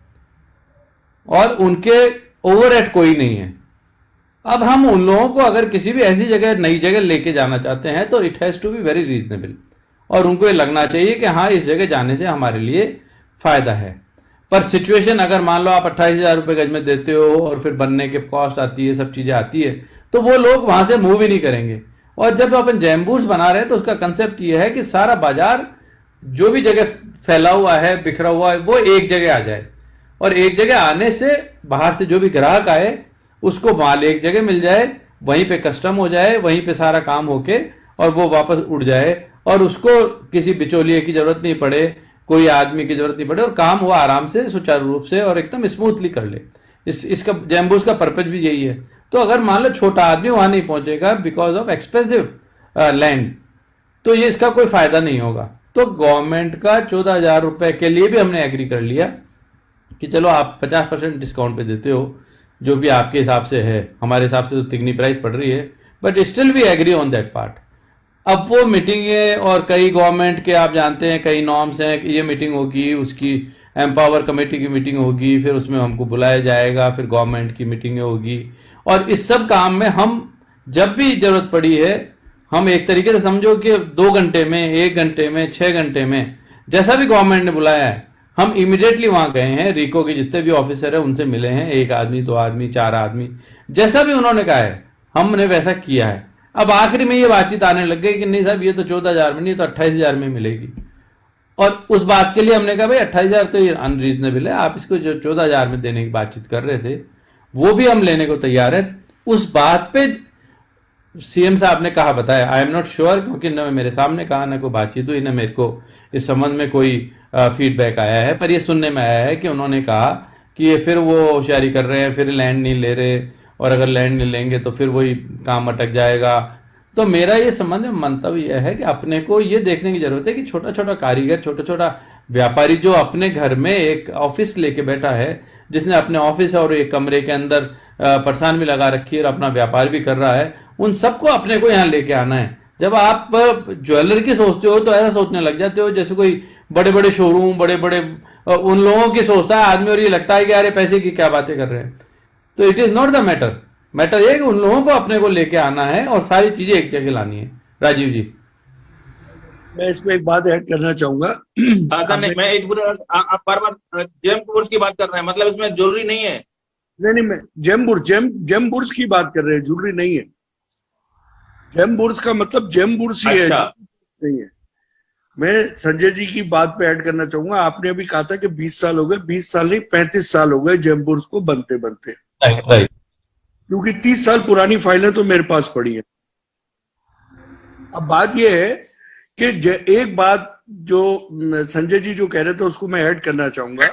और उनके ओवरहेड कोई नहीं है। अब हम उन लोगों को अगर किसी भी ऐसी जगह, नई जगह लेके जाना चाहते हैं, तो it has to be very reasonable, और उनको ये लगना चाहिए कि हाँ, इस जगह जाने से हमारे लिए फायदा है। पर सिचुएशन अगर मान लो आप 28,000 रुपये गज में देते हो और फिर बनने के कॉस्ट आती है, सब चीजें आती है, तो वो लोग वहां से मूव ही नहीं करेंगे। और जब अपन जैम्बूर्स बना रहे हैं तो उसका कंसेप्ट ये है कि सारा बाजार जो भी जगह फैला हुआ है, बिखरा हुआ है, वो एक जगह आ जाए, और एक जगह आने से बाहर से जो भी ग्राहक आए उसको माल एक जगह मिल जाए, वहीं पे कस्टम हो जाए, वहीं पे सारा काम होके और वो वापस उड़ जाए, और उसको किसी बिचौलिए की जरूरत नहीं पड़े, कोई आदमी की जरूरत नहीं पड़े, और काम वो आराम से सुचारू रूप से और एकदम स्मूथली कर ले। इसका जैम्बूर्स का पर्पज भी यही है। तो अगर मान लो छोटा आदमी वहां नहीं पहुंचेगा बिकॉज ऑफ एक्सपेंसिव लैंड, तो ये इसका कोई फायदा नहीं होगा। तो गवर्नमेंट का 14,000 रुपए के लिए भी हमने एग्री कर लिया कि चलो आप 50% डिस्काउंट पे देते हो, जो भी आपके हिसाब से है, हमारे हिसाब से तो तिगनी प्राइस पड़ रही है, but still we agree on that part. अब वो मीटिंग है और कई गवर्नमेंट के आप जानते हैं कई नॉर्म्स हैं कि ये मीटिंग होगी, उसकी एम्पावर कमेटी की मीटिंग होगी, फिर उसमें हमको बुलाया जाएगा, फिर गवर्नमेंट की मीटिंग होगी, और इस सब काम में हम जब भी जरूरत पड़ी है, हम एक तरीके से समझो कि 2 घंटे में, 1 घंटे में, 6 घंटे में, जैसा भी गवर्नमेंट ने बुलाया है, हम इमीडिएटली वहां गए हैं। रिको के जितने भी ऑफिसर है उनसे मिले हैं, 1 आदमी, 2 आदमी, 4 आदमी, जैसा भी उन्होंने कहा है हमने वैसा किया है। अब आखिरी में ये बातचीत आने लग गई कि नहीं साहब ये तो 14,000 में नहीं तो 28,000 में मिलेगी, और उस बात के लिए हमने कहा भाई 28,000 तो ये अनरीजनेबल है, आप इसको जो 14,000 में देने की बातचीत कर रहे थे वो भी हम लेने को तैयार है। उस बात पे सीएम साहब ने कहा बताया, आई एम नॉट श्योर, क्योंकि न मेरे सामने कहा, न कोई बातचीत हुई, न मेरे को इस संबंध में कोई फीडबैक आया है, पर ये सुनने में आया है कि उन्होंने कहा कि ये फिर वो होशियारी कर रहे हैं, फिर लैंड नहीं ले रहे, और अगर लैंड नहीं लेंगे तो फिर वही काम अटक जाएगा। तो मेरा ये संबंध में मंतव्य यह है कि अपने को ये देखने की जरूरत है कि छोटा छोटा कारीगर, छोटा छोटा व्यापारी जो अपने घर में एक ऑफिस लेके बैठा है, जिसने अपने ऑफिस और एक कमरे के अंदर परसान भी लगा रखी है और अपना व्यापार भी कर रहा है, उन सबको अपने को यहाँ लेके आना है। जब आप ज्वेलर की सोचते हो तो ऐसा सोचने लग जाते हो जैसे कोई बड़े बड़े शोरूम, बड़े बड़े उन लोगों की सोचता है आदमी, और ये लगता है कि यार पैसे की क्या बातें कर रहे हैं। तो it is not the matter, matter ये कि उन लोगों को अपने को लेके आना है और सारी चीजें एक जगह लानी है। राजीव जी, मैं इसमें एक बात ऐड करना चाहूंगा। मैं एक आप बार बार जेम्स वुड्स की बात कर रहे हैं, मतलब इसमें ज्वेलरी नहीं है। नहीं, मैं जेम बुर्स की बात कर रहे हैं, ज्वेलरी नहीं है। जेम बुर्स का मतलब जेम बुर्स ही है, नहीं है। मैं संजय जी की बात पे ऐड करना चाहूंगा। आपने अभी कहा था कि 20 साल हो गए, 20 साल नहीं 35 साल हो गए जेम बुर्स को बनते बनते, क्योंकि 30 साल पुरानी फाइलें तो मेरे पास पड़ी है। अब बात यह है कि एक बात जो संजय जी जो कह रहे थे उसको मैं ऐड करना चाहूंगा।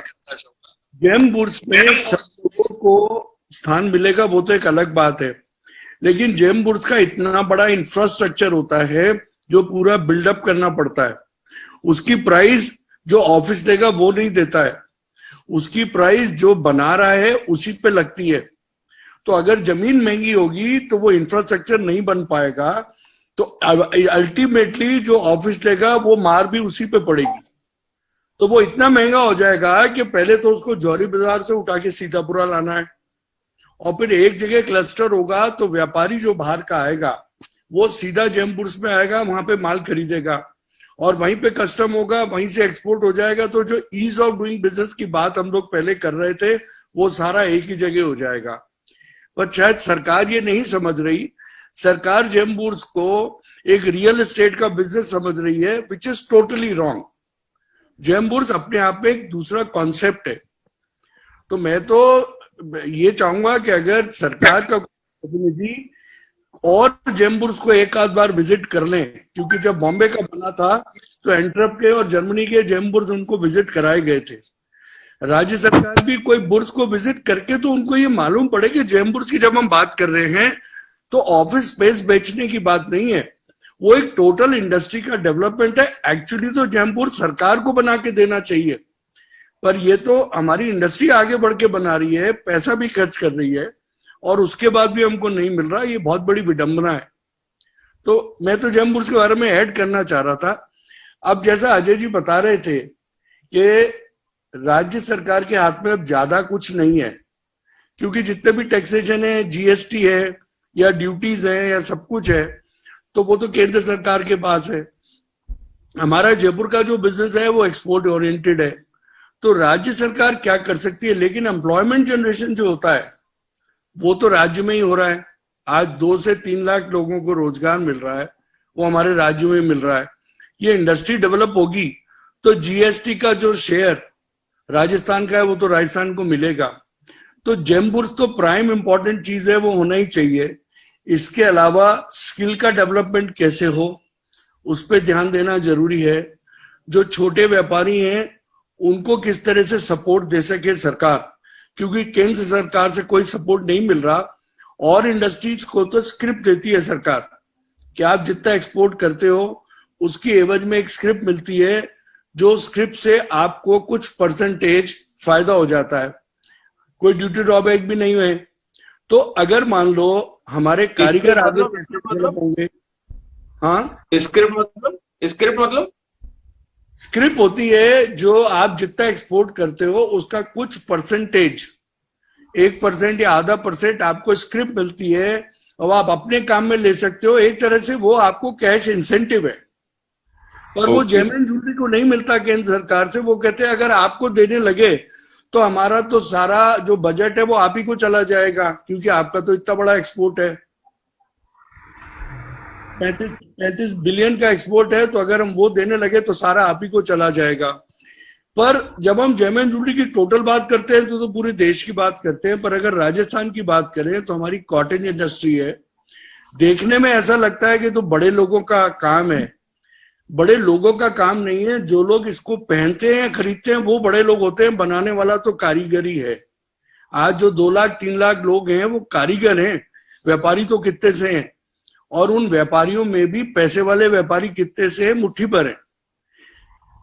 जेम बुर्स में सब लोगों को स्थान मिलेगा वो तो एक अलग बात है, लेकिन जेम बुर्स का इतना बड़ा इंफ्रास्ट्रक्चर होता है जो पूरा बिल्डअप करना पड़ता है। उसकी प्राइस जो ऑफिस देगा वो नहीं देता है, उसकी प्राइस जो बना रहा है उसी पे लगती है। तो अगर जमीन महंगी होगी तो वो इंफ्रास्ट्रक्चर नहीं बन पाएगा, तो अल्टीमेटली जो ऑफिस देगा वो मार भी उसी पे पड़ेगी। तो वो इतना महंगा हो जाएगा कि पहले तो उसको जौहरी बाजार से उठा के सीतापुरा लाना है, और फिर एक जगह क्लस्टर होगा तो व्यापारी जो बाहर का आएगा वो सीधा जेम बुर्स में आएगा, वहां पे माल खरीदेगा और वहीं पे कस्टम होगा, वहीं से एक्सपोर्ट हो जाएगा। तो जो ईज ऑफ डूइंग बिजनेस की बात हम लोग पहले कर रहे थे वो सारा एक ही जगह हो जाएगा। पर शायद सरकार ये नहीं समझ रही। सरकार जेम बुर्स को एक रियल एस्टेट का बिजनेस समझ रही है, which is totally wrong. Gem bourses अपने आप में एक दूसरा कॉन्सेप्ट है। तो मैं तो ये चाहूंगा कि अगर सरकार का प्रतिनिधि और जेम बुर्स को एक आध बार विजिट कर लें, क्योंकि जब बॉम्बे का बना था तो एंट्रप के और जर्मनी के जेम बुर्स उनको विजिट कराए गए थे। राज्य सरकार भी कोई बुर्स को विजिट करके तो उनको ये मालूम पड़े कि जेम बुर्स की जब हम बात कर रहे हैं तो ऑफिस स्पेस बेचने की बात नहीं है, वो एक टोटल इंडस्ट्री का डेवलपमेंट है। एक्चुअली तो जेम बुर्स सरकार को बना के देना चाहिए, पर ये तो हमारी इंडस्ट्री आगे बढ़ के बना रही है, पैसा भी खर्च कर रही है और उसके बाद भी हमको नहीं मिल रहा। ये बहुत बड़ी विडंबना है। तो मैं तो जेम बुर्स के बारे में ऐड करना चाह रहा था। अब जैसा अजय जी बता रहे थे कि राज्य सरकार के हाथ में अब ज्यादा कुछ नहीं है, क्योंकि जितने भी टैक्सेशन है, जीएसटी है या ड्यूटीज है या सब कुछ है, तो वो तो केंद्र सरकार के पास है। हमारा जयपुर का जो बिजनेस है वो एक्सपोर्ट ओरिएंटेड है, तो राज्य सरकार क्या कर सकती है। लेकिन एम्प्लॉयमेंट जनरेशन जो होता है वो तो राज्य में ही हो रहा है। आज 2 से 3 लाख लोगों को रोजगार मिल रहा है, वो हमारे राज्य में मिल रहा है। ये इंडस्ट्री डेवलप होगी तो जीएसटी का जो शेयर राजस्थान का है वो तो राजस्थान को मिलेगा। तो जेम बुर्स तो प्राइम इंपॉर्टेंट चीज है, वो होना ही चाहिए। इसके अलावा स्किल का डेवलपमेंट कैसे हो उस पर ध्यान देना जरूरी है। जो छोटे व्यापारी हैं उनको किस तरह से सपोर्ट दे सके सरकार, क्योंकि केंद्र सरकार से कोई सपोर्ट नहीं मिल रहा और इंडस्ट्रीज को तो स्क्रिप्ट देती है सरकार कि आप जितना एक्सपोर्ट करते हो उसकी एवज में एक स्क्रिप्ट मिलती है, जो स्क्रिप्ट से आपको कुछ परसेंटेज फायदा हो जाता है, कोई ड्यूटी ड्रॉबैक भी नहीं है। तो अगर मान लो हमारे कारीगर आगे कैसे डेवलप होंगे? हाँ, स्क्रिप्ट मतलब स्क्रिप्ट होती है जो आप जितना एक्सपोर्ट करते हो उसका कुछ परसेंटेज, 1% या आधा % आपको स्क्रिप्ट मिलती है और आप अपने काम में ले सकते हो। एक तरह से वो आपको कैश इंसेंटिव है, और वो जेमन ज्वेलरी को नहीं मिलता केंद्र सरकार से। वो कहते हैं अगर आपको देने लगे तो हमारा तो सारा जो बजट है वो आप ही को चला जाएगा, क्योंकि आपका तो इतना बड़ा एक्सपोर्ट है, 35 बिलियन का एक्सपोर्ट है, तो अगर हम वो देने लगे तो सारा आप ही को चला जाएगा। पर जब हम जेमन ज्वेलरी की टोटल बात करते हैं तो पूरे देश की बात करते हैं, पर अगर राजस्थान की बात करें तो हमारी कॉटन इंडस्ट्री है। देखने में ऐसा लगता है कि तो बड़े लोगों का काम है, बड़े लोगों का काम नहीं है। जो लोग इसको पहनते हैं खरीदते हैं वो बड़े लोग होते हैं, बनाने वाला तो कारीगरी है। आज जो 2 लाख 3 लाख लोग हैं वो कारीगर हैं, व्यापारी तो कितने से हैं, और उन व्यापारियों में भी पैसे वाले व्यापारी कितने से हैं, मुट्ठी पर है।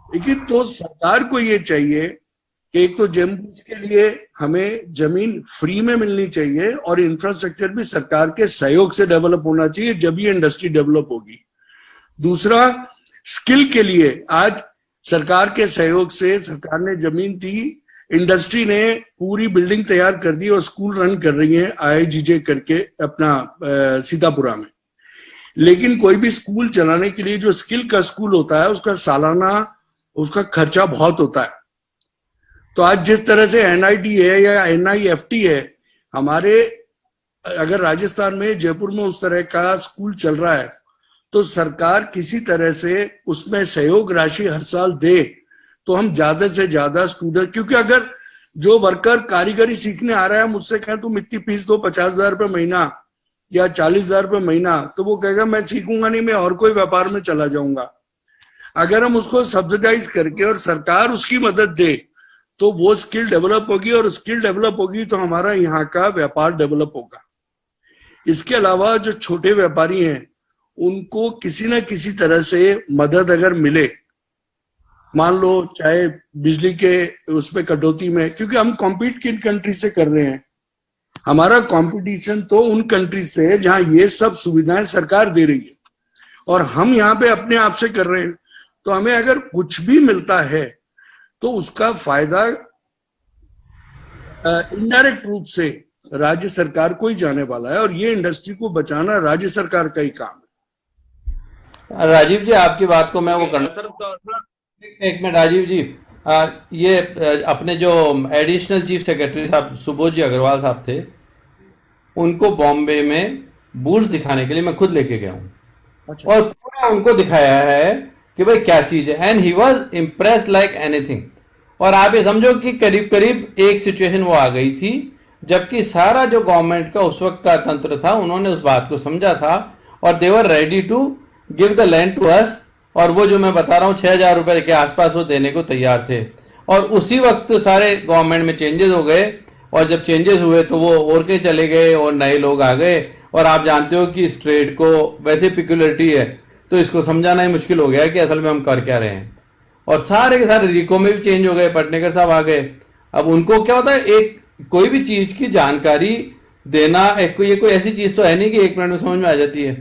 लेकिन तो सरकार को ये चाहिए कि एक तो जेम्स के लिए हमें जमीन फ्री में मिलनी चाहिए, और इंफ्रास्ट्रक्चर भी सरकार के सहयोग से डेवलप होना चाहिए, जब ये इंडस्ट्री डेवलप होगी। दूसरा, स्किल के लिए आज सरकार के सहयोग से सरकार ने जमीन दी, इंडस्ट्री ने पूरी बिल्डिंग तैयार कर दी और स्कूल रन कर रही है IIGJ करके अपना सीतापुरा में। लेकिन कोई भी स्कूल चलाने के लिए जो स्किल का स्कूल होता है उसका सालाना उसका खर्चा बहुत होता है। तो आज जिस तरह से NIT है या NIFT है हमारे, अगर राजस्थान में जयपुर में उस तरह का स्कूल चल रहा है तो सरकार किसी तरह से उसमें सहयोग राशि हर साल दे तो हम ज्यादा से ज्यादा स्टूडेंट, क्योंकि अगर जो वर्कर कारीगरी सीखने आ रहा है मुझसे कहें तुम इतनी फीस दो 50,000 रुपये महीना या 40,000 रुपये महीना, तो वो कहेगा मैं सीखूंगा नहीं, मैं और कोई व्यापार में चला जाऊंगा। अगर हम उसको सब्सिडाइज करके और सरकार उसकी मदद दे तो वो स्किल डेवलप होगी, और स्किल डेवलप होगी तो हमारा यहाँ का व्यापार डेवलप होगा। इसके अलावा जो छोटे व्यापारी हैं उनको किसी ना किसी तरह से मदद अगर मिले, मान लो चाहे बिजली के उसमें कटौती में, क्योंकि हम कॉम्पीट किन कंट्री से कर रहे हैं, हमारा कंपटीशन तो उन कंट्री से है जहां ये सब सुविधाएं सरकार दे रही है और हम यहाँ पे अपने आप से कर रहे हैं। तो हमें अगर कुछ भी मिलता है तो उसका फायदा इनडायरेक्ट रूप से राज्य सरकार को ही जाने वाला है, और ये इंडस्ट्री को बचाना राज्य सरकार का ही काम है। राजीव जी, आपकी बात को मैं वो करना, एक मिनट राजीव जी, ये अपने जो एडिशनल चीफ सेक्रेटरी साहब सुबोध जी अग्रवाल साहब थे, उनको बॉम्बे में बूट्स दिखाने के लिए मैं खुद लेके गया हूँ। अच्छा। और पूरा उनको दिखाया है कि भाई क्या चीज है, and he was impressed like anything. और आप ये समझो कि करीब करीब एक सिचुएशन वो आ गई थी जबकि सारा जो गवर्नमेंट का उस वक्त का तंत्र था उन्होंने उस बात को समझा था और they were ready to give the land to us, और वो जो मैं बता रहा हूँ 6,000 रुपए के आसपास वो देने को तैयार थे। और उसी वक्त सारे गवर्नमेंट में चेंजेस हो गए, और जब चेंजेस हुए तो वो और के चले गए और नए लोग आ गए। और आप जानते हो कि इस ट्रेड को वैसे पिक्युलरिटी है तो इसको समझाना ही मुश्किल हो गया कि असल में हम कर क्या रहे हैं। और सारे के सारे रिको में भी चेंज हो गए, पटनेकर साहब आ गए। अब उनको क्या होता है, एक कोई भी चीज की जानकारी देना, ये कोई ऐसी चीज तो है नहीं कि 1 मिनट में समझ में आ जाती है।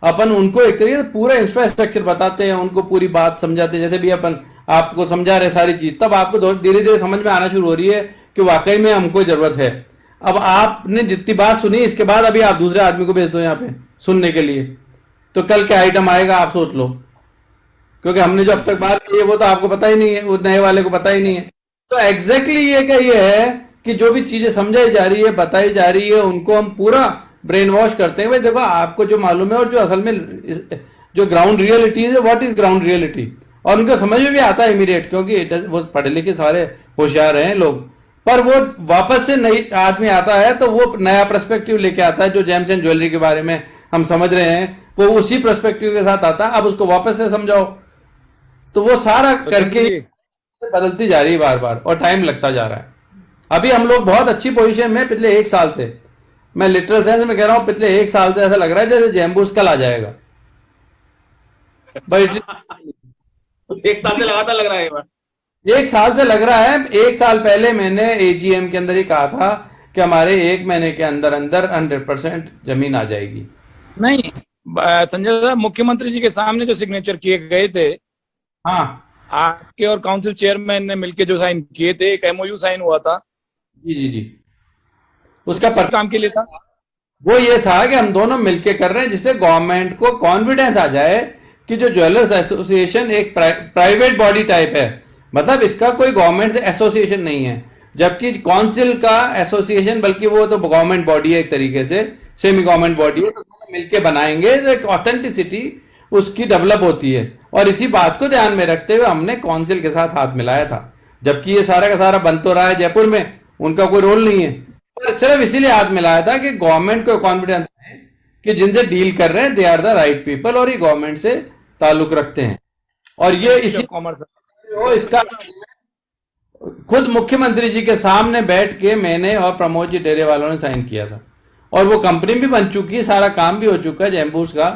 अपन उनको एक तरीके से पूरा इंफ्रास्ट्रक्चर बताते हैं, उनको पूरी बात समझाते हैं, जैसे भी अपन आपको समझा रहे सारी चीज, तब आपको धीरे धीरे समझ में आना शुरू हो रही है कि वाकई में हमको जरूरत है। अब आपने जितनी बात सुनी, इसके बाद अभी आप दूसरे आदमी को भेज दो यहाँ पे सुनने के लिए, तो कल क्या आइटम आएगा आप सोच लो, क्योंकि हमने जो अब तक बात की है वो तो आपको पता ही नहीं है, वो नए वाले को पता ही नहीं है। तो एग्जैक्टली ये क्या ये है कि जो भी चीजें समझाई जा रही है, बताई जा रही है, उनको हम पूरा ब्रेन वॉश करते हैं। भाई देखो, आपको जो मालूम है और जो असल में जो ग्राउंड रियलिटी है, व्हाट इज ग्राउंड रियलिटी, और उनको समझ में भी आता है इमीडिएट, क्योंकि वो पढ़े लिखे सारे होशियार हैं लोग। पर वो वापस से नई आदमी आता है तो वो नया पर्सपेक्टिव लेके आता है, जो जेम्स एंड ज्वेलरी के बारे में हम समझ रहे हैं वो उसी पर्सपेक्टिव के साथ आता है। अब उसको वापस से समझाओ तो वो सारा करके बदलती जा रही है बार बार, और टाइम लगता जा रहा है। अभी हम लोग बहुत अच्छी पोजीशन में पिछले 1 साल थे, मैं लिटरल सेंस में कह रहा हूं, पिछले 1 साल से ऐसा लग रहा है जैसे जैम्बूस कल आ जाएगा। बट 1 साल से लगातार लग रहा है ये बात। 1 साल से लग रहा है। 1 साल पहले मैंने एजीएम के अंदर ही कहा था कि हमारे 1 महीने के अंदर अंदर 100% जमीन आ जाएगी। नहीं संजय साहब, मुख्यमंत्री जी के सामने जो सिग्नेचर किए गए थे, हाँ आपके और काउंसिल चेयरमैन ने मिलकर जो साइन किए थे, एक एमओयू साइन हुआ था। जी जी जी, उसका काम के लिए था। वो ये था कि हम दोनों मिलके कर रहे हैं जिससे गवर्नमेंट को कॉन्फिडेंस आ जाए कि जो ज्वेलर्स एसोसिएशन एक प्राइवेट बॉडी टाइप है, मतलब इसका कोई गवर्नमेंट से एसोसिएशन नहीं है, जबकि काउंसिल का एसोसिएशन, बल्कि वो तो गवर्नमेंट बॉडी है एक तरीके से, सेमी गवर्नमेंट बॉडी है, तो मिलके बनाएंगे तो एक ऑथेंटिसिटी उसकी डेवलप होती है। और इसी बात को ध्यान में रखते हुए हमने काउंसिल के साथ हाथ मिलाया था, जबकि ये सारा का सारा बन तो रहा है जयपुर में, उनका कोई रोल नहीं है, पर सिर्फ इसीलिए हाथ मिलाया था कि गवर्नमेंट को कॉन्फिडेंस है कि जिनसे डील कर रहे हैं they are the right people और ये गवर्नमेंट से ताल्लुक रखते हैं। और ये इसी कॉमर्स इसका खुद मुख्यमंत्री जी के सामने बैठ के मैंने और प्रमोद जी डेरे वालों ने साइन किया था, और वो कंपनी भी बन चुकी है, सारा काम भी हो चुका है जैम्बूस का,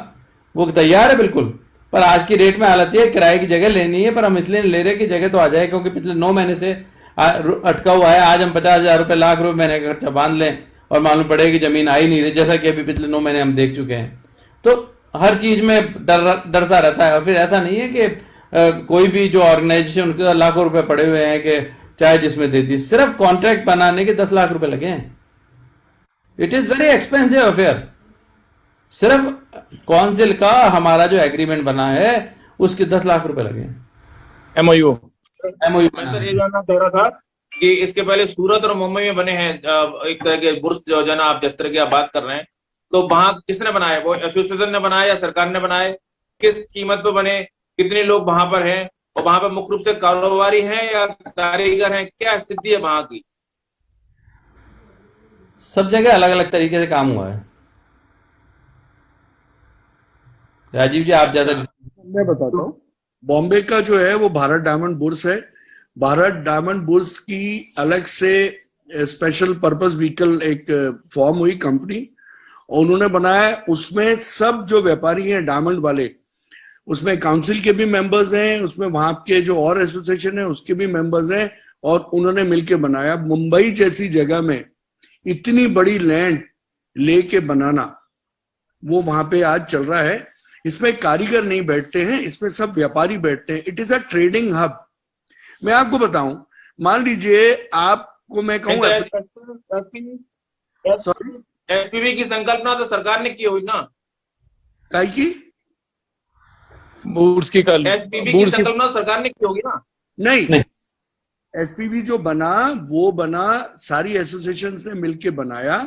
वो तैयार है बिल्कुल। पर आज की डेट में हालत है किराए की जगह लेनी है, पर हम इसलिए ले रहे कि जगह तो आ जाए, क्योंकि पिछले 9 महीने से अटका हुआ है। आज हम 50,000 रुपए, लाख रुपए महीने का खर्चा बांध लें और मालूम पड़े कि जमीन आ ही नहीं रही, जैसा कि अभी पिछले 9 महीने हम देख चुके हैं। तो हर चीज में डर सा रहता है। और फिर ऐसा नहीं है कि कोई भी जो ऑर्गेनाइजेशन, उनके लाखों रुपए पड़े हुए हैं कि चाहे जिसमें देती, सिर्फ कॉन्ट्रैक्ट बनाने के 10 लाख रुपए लगे हैं। It is very expensive affair. सिर्फ काउंसिल का हमारा जो एग्रीमेंट बना है उसके 10 लाख रुपए लगे हैं। एमओयू मैं सर ये जानना चाह रहा था कि इसके पहले सूरत और मुंबई में बने हैं एक तरह के बुर्ज, जो है ना, आप जिस तरह की आप बात कर रहे हैं, तो वहां किसने बनाए? वो एसोसिएशन ने बनाया या सरकार ने बनाए? किस कीमत पे बने? कितने लोग वहां पर हैं? और वहां पर मुख्य रूप से कारोबारी हैं या कारीगर हैं? क्या स्थिति है वहां की? सब जगह अलग अलग तरीके से काम हुआ है। राजीव जी आप ज्यादा। मैं बताता हूँ। बॉम्बे का जो है वो भारत डायमंड बुर्स है। भारत डायमंड बुर्स की अलग से स्पेशल पर्पस व्हीकल एक फॉर्म हुई कंपनी, और उन्होंने बनाया। उसमें सब जो व्यापारी हैं डायमंड वाले, उसमें काउंसिल के भी मेंबर्स हैं, उसमें वहां के जो और एसोसिएशन है उसके भी मेंबर्स हैं, और उन्होंने मिलके बनाया। मुंबई जैसी जगह में इतनी बड़ी लैंड लेके बनाना, वो वहां पे आज चल रहा है। इसमें कारीगर नहीं बैठते हैं, इसमें सब व्यापारी बैठते हैं। It is a trading hub. मैं आपको बताऊं, मान लीजिए आपको मैं कहूँ एसपीवी की संकल्पना तो सरकार ने की हुई ना? काय की बुर्स की कल एसपीवी की संकल्पना सरकार ने की होगी ना? नहीं, एसपीवी जो बना वो बना सारी एसोसिएशंस ने मिलके बनाया,